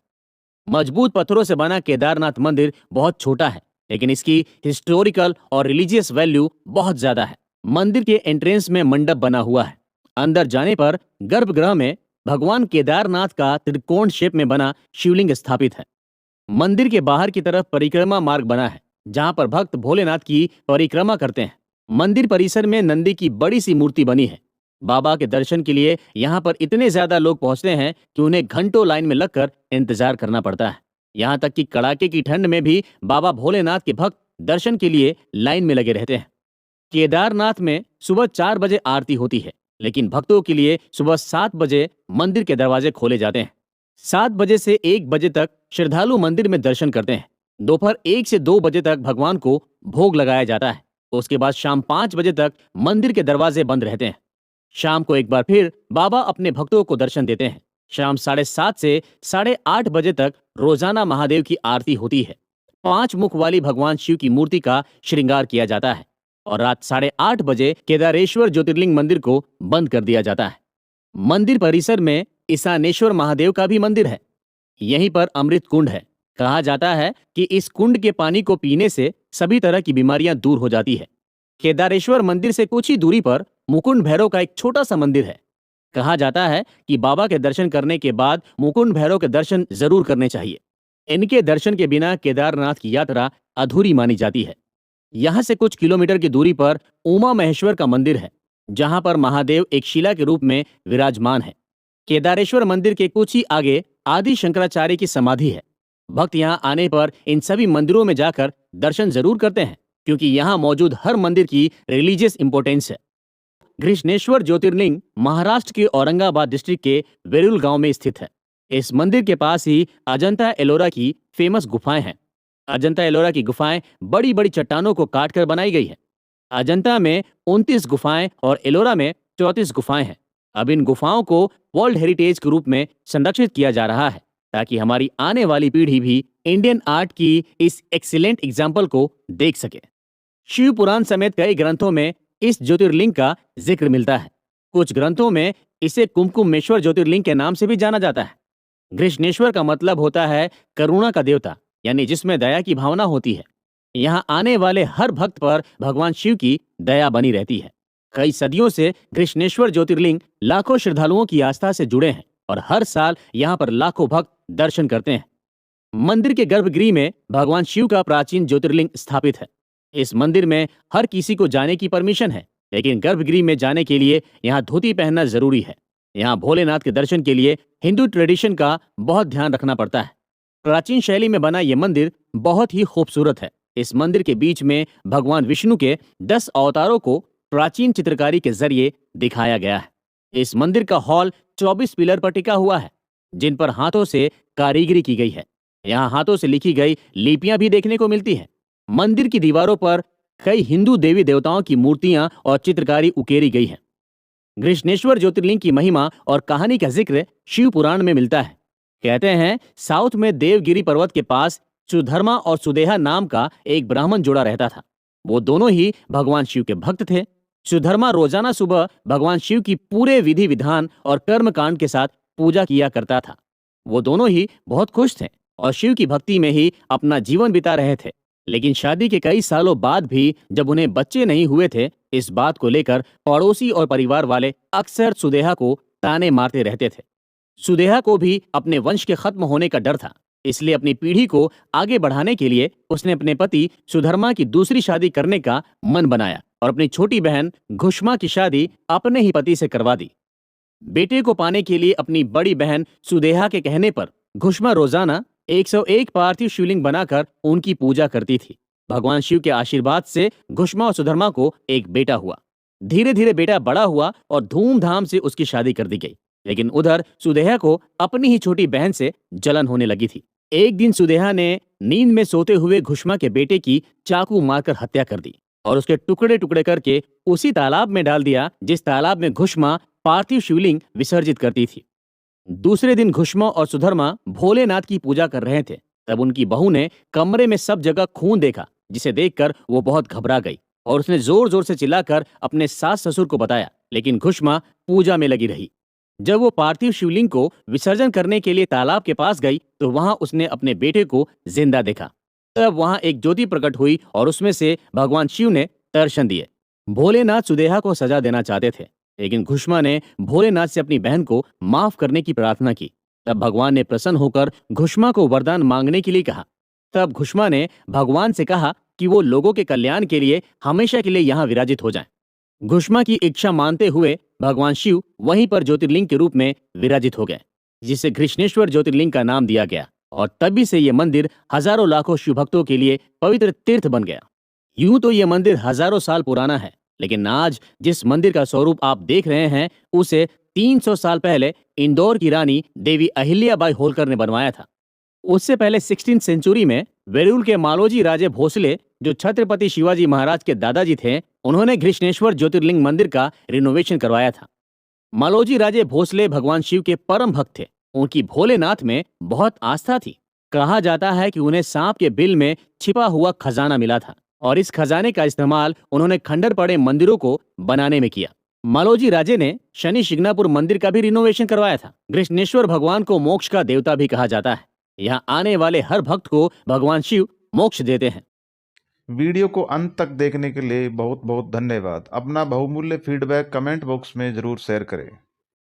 मजबूत पत्थरों से बना केदारनाथ मंदिर बहुत छोटा है, लेकिन इसकी हिस्टोरिकल और रिलीजियस वैल्यू बहुत ज्यादा है। मंदिर के एंट्रेंस में मंडप बना हुआ है। अंदर जाने पर गर्भगृह में भगवान केदारनाथ का त्रिकोण शेप में बना शिवलिंग स्थापित है। मंदिर के बाहर की तरफ परिक्रमा मार्ग बना है, जहां पर भक्त भोलेनाथ की परिक्रमा करते हैं। मंदिर परिसर में नंदी की बड़ी सी मूर्ति बनी है। बाबा के दर्शन के लिए यहाँ पर इतने ज्यादा लोग पहुंचते हैं कि उन्हें घंटों लाइन में लगकर इंतजार करना पड़ता है। यहाँ तक कि कड़ाके की ठंड में भी बाबा भोलेनाथ के भक्त दर्शन के लिए लाइन में लगे रहते हैं। केदारनाथ में सुबह 4 बजे आरती होती है, लेकिन भक्तों के लिए सुबह 7 बजे मंदिर के दरवाजे खोले जाते हैं। 7 बजे से 1 बजे तक श्रद्धालु मंदिर में दर्शन करते हैं। दोपहर 1 से 2 बजे तक भगवान को भोग लगाया जाता है। उसके बाद शाम 5 बजे तक मंदिर के दरवाजे बंद रहते हैं। शाम को एक बार फिर बाबा अपने भक्तों को दर्शन देते हैं। शाम 7:30 से 8:30 बजे तक रोजाना महादेव की आरती होती है। 5 मुख वाली भगवान शिव की मूर्ति का श्रृंगार किया जाता है और रात 8:30 बजे केदारेश्वर ज्योतिर्लिंग मंदिर को बंद कर दिया जाता है। मंदिर परिसर में ईशानेश्वर महादेव का भी मंदिर है। यहीं पर अमृत कुंड है। कहा जाता है कि इस कुंड के पानी को पीने से सभी तरह की बीमारियां दूर हो जाती है। केदारेश्वर मंदिर से कुछ ही दूरी पर मुकुंड भैरव का एक छोटा सा मंदिर है। कहा जाता है कि बाबा के दर्शन करने के बाद मुकुंड भैरव के दर्शन जरूर करने चाहिए। इनके दर्शन के बिना केदारनाथ की यात्रा अधूरी मानी जाती है। यहाँ से कुछ किलोमीटर की दूरी पर उमा महेश्वर का मंदिर है, जहाँ पर महादेव एक शिला के रूप में विराजमान है। केदारेश्वर मंदिर के कुछ ही आगे आदि शंकराचार्य की समाधि है। भक्त यहाँ आने पर इन सभी मंदिरों में जाकर दर्शन जरूर करते हैं, क्योंकि यहाँ मौजूद हर मंदिर की रिलीजियस इंपोर्टेंस है। घृष्णेश्वर ज्योतिर्लिंग महाराष्ट्र के औरंगाबाद डिस्ट्रिक्ट के वेरुल गांव में स्थित है। इस मंदिर के पास ही अजंता एलोरा की फेमस गुफाएं हैं। अजंता एलोरा की गुफाएं बड़ी बड़ी चट्टानों को काटकर बनाई गई है। अजंता में 29 गुफाएं और एलोरा में 34 गुफाएं हैं। अब इन गुफाओं को वर्ल्ड हेरिटेज के रूप में संरक्षित किया जा रहा है, ताकि हमारी आने वाली पीढ़ी भी इंडियन आर्ट की इस एक्सीलेंट एग्जाम्पल को देख सके। शिव पुराण समेत कई ग्रंथों में इस ज्योतिर्लिंग का जिक्र मिलता है। कुछ ग्रंथों में इसे कुमकुमेश्वर ज्योतिर्लिंग के नाम से भी जाना जाता है। घृष्णेश्वर का मतलब होता है करुणा का देवता, यानी जिसमें दया की भावना होती है। यहाँ आने वाले हर भक्त पर भगवान शिव की दया बनी रहती है। कई सदियों से घृष्णेश्वर ज्योतिर्लिंग लाखों श्रद्धालुओं की आस्था से जुड़े हैं और हर साल यहाँ पर लाखों भक्त दर्शन करते हैं। मंदिर के गर्भगृह में भगवान शिव का प्राचीन ज्योतिर्लिंग स्थापित है। इस मंदिर में हर किसी को जाने की परमिशन है, लेकिन गर्भगृह में जाने के लिए यहाँ धोती पहनना जरूरी है। यहाँ भोलेनाथ के दर्शन के लिए हिंदू ट्रेडिशन का बहुत ध्यान रखना पड़ता है। प्राचीन शैली में बना यह मंदिर बहुत ही खूबसूरत है। इस मंदिर के बीच में भगवान विष्णु के 10 अवतारों को प्राचीन चित्रकारी के जरिए दिखाया गया है। इस मंदिर का हॉल 24 पिलर पर टिका हुआ है, जिन पर हाथों से कारीगरी की गई है। यहाँ हाथों से लिखी गई लिपियां भी देखने को मिलती हैं। मंदिर की दीवारों पर कई हिंदू देवी देवताओं की मूर्तियां और चित्रकारी उकेरी गई है। घृष्णेश्वर ज्योतिर्लिंग की महिमा और कहानी का जिक्र शिव पुराण में मिलता है। कहते हैं साउथ में देवगिरी पर्वत के पास सुधर्मा और सुदेहा नाम का एक ब्राह्मण जोड़ा रहता था। वो दोनों ही भगवान शिव के भक्त थे। सुधर्मा रोजाना सुबह भगवान शिव की पूरे विधि विधान और कर्म कांड के साथ पूजा किया करता था। वो दोनों ही बहुत खुश थे और शिव की भक्ति में ही अपना जीवन बिता रहे थे। लेकिन शादी के कई सालों बाद भी जब उन्हें बच्चे नहीं हुए थे, इस बात को लेकर पड़ोसी और परिवार वाले अक्सर सुदेहा को ताने मारते रहते थे। सुदेहा को भी अपने वंश के खत्म होने का डर था, इसलिए अपनी पीढ़ी को आगे बढ़ाने के लिए उसने अपने पति सुधर्मा की दूसरी शादी करने का मन बनाया और अपनी छोटी बहन घुष्मा की शादी अपने ही पति से करवा दी। बेटे को पाने के लिए अपनी बड़ी बहन सुदेहा के कहने पर घुष्मा रोजाना 101 पार्थिव शिवलिंग बनाकर उनकी पूजा करती थी। भगवान शिव के आशीर्वाद से घुष्मा और सुधर्मा को एक बेटा हुआ। धीरे धीरे बेटा बड़ा हुआ और धूमधाम से उसकी शादी कर दी गई। लेकिन उधर सुदेहा को अपनी ही छोटी बहन से जलन होने लगी थी। एक दिन सुदेहा ने नींद में सोते हुए घुष्मा के बेटे की चाकू मारकर हत्या कर दी और उसके टुकड़े टुकड़े करके उसी तालाब में डाल दिया जिस तालाब में घुष्मा पार्थिव शिवलिंग विसर्जित करती थी। दूसरे दिन घुष्मा और सुधर्मा भोलेनाथ की पूजा कर रहे थे। तब उनकी बहू ने कमरे में सब जगह खून देखा, जिसे देखकर वो बहुत घबरा गई और उसने जोर जोर से चिल्लाकर अपने सास ससुर को बताया। लेकिन घुष्मा पूजा में लगी रही। जब वो पार्थिव शिवलिंग को विसर्जन करने के लिए तालाब के पास गई तो वहां उसने अपने बेटे को जिंदा देखा। तब वहां एक ज्योति प्रकट हुई और उसमें से भगवान शिव ने दर्शन दिए। भोलेनाथ सुदेहा को सजा देना चाहते थे, लेकिन घुष्मा ने भोलेनाथ से अपनी बहन को माफ करने की प्रार्थना की। तब भगवान ने प्रसन्न होकर घुष्मा को वरदान मांगने के लिए कहा। तब घुष्मा ने भगवान से कहा कि वो लोगों के कल्याण के लिए हमेशा के लिए यहाँ विराजित हो जाएं। घुष्मा की इच्छा मानते हुए भगवान शिव वहीं पर ज्योतिर्लिंग के रूप में विराजित हो गए, जिसे घृष्णेश्वर ज्योतिर्लिंग का नाम दिया गया और तभी से ये मंदिर हजारों लाखों शिव भक्तों के लिए पवित्र तीर्थ बन गया। यूं तो ये मंदिर हजारों साल पुराना है, लेकिन आज जिस मंदिर का स्वरूप आप देख रहे हैं उसे 300 साल पहले इंदौर की रानी देवी अहिल्याबाई होलकर ने बनवाया था। उससे पहले 16वीं सेंचुरी में वेरूल के मालोजी राजे भोसले, जो छत्रपति शिवाजी महाराज के दादाजी थे, उन्होंने घृष्णेश्वर ज्योतिर्लिंग मंदिर का रिनोवेशन करवाया था। मालोजी राजे भोसले भगवान शिव के परम भक्त थे। उनकी भोलेनाथ में बहुत आस्था थी। कहा जाता है कि उन्हें सांप के बिल में छिपा हुआ खजाना मिला था और इस खजाने का इस्तेमाल उन्होंने खंडर पड़े मंदिरों को बनाने में किया। मालोजी राजे ने शनि शिंगणापुर मंदिर का भी रिनोवेशन करवाया था। घृष्णेश्वर भगवान को मोक्ष का देवता भी कहा जाता है। यहाँ आने वाले हर भक्त को भगवान शिव मोक्ष देते हैं। वीडियो को अंत तक देखने के लिए बहुत बहुत धन्यवाद। अपना बहुमूल्य फीडबैक कमेंट बॉक्स में ज़रूर शेयर करें।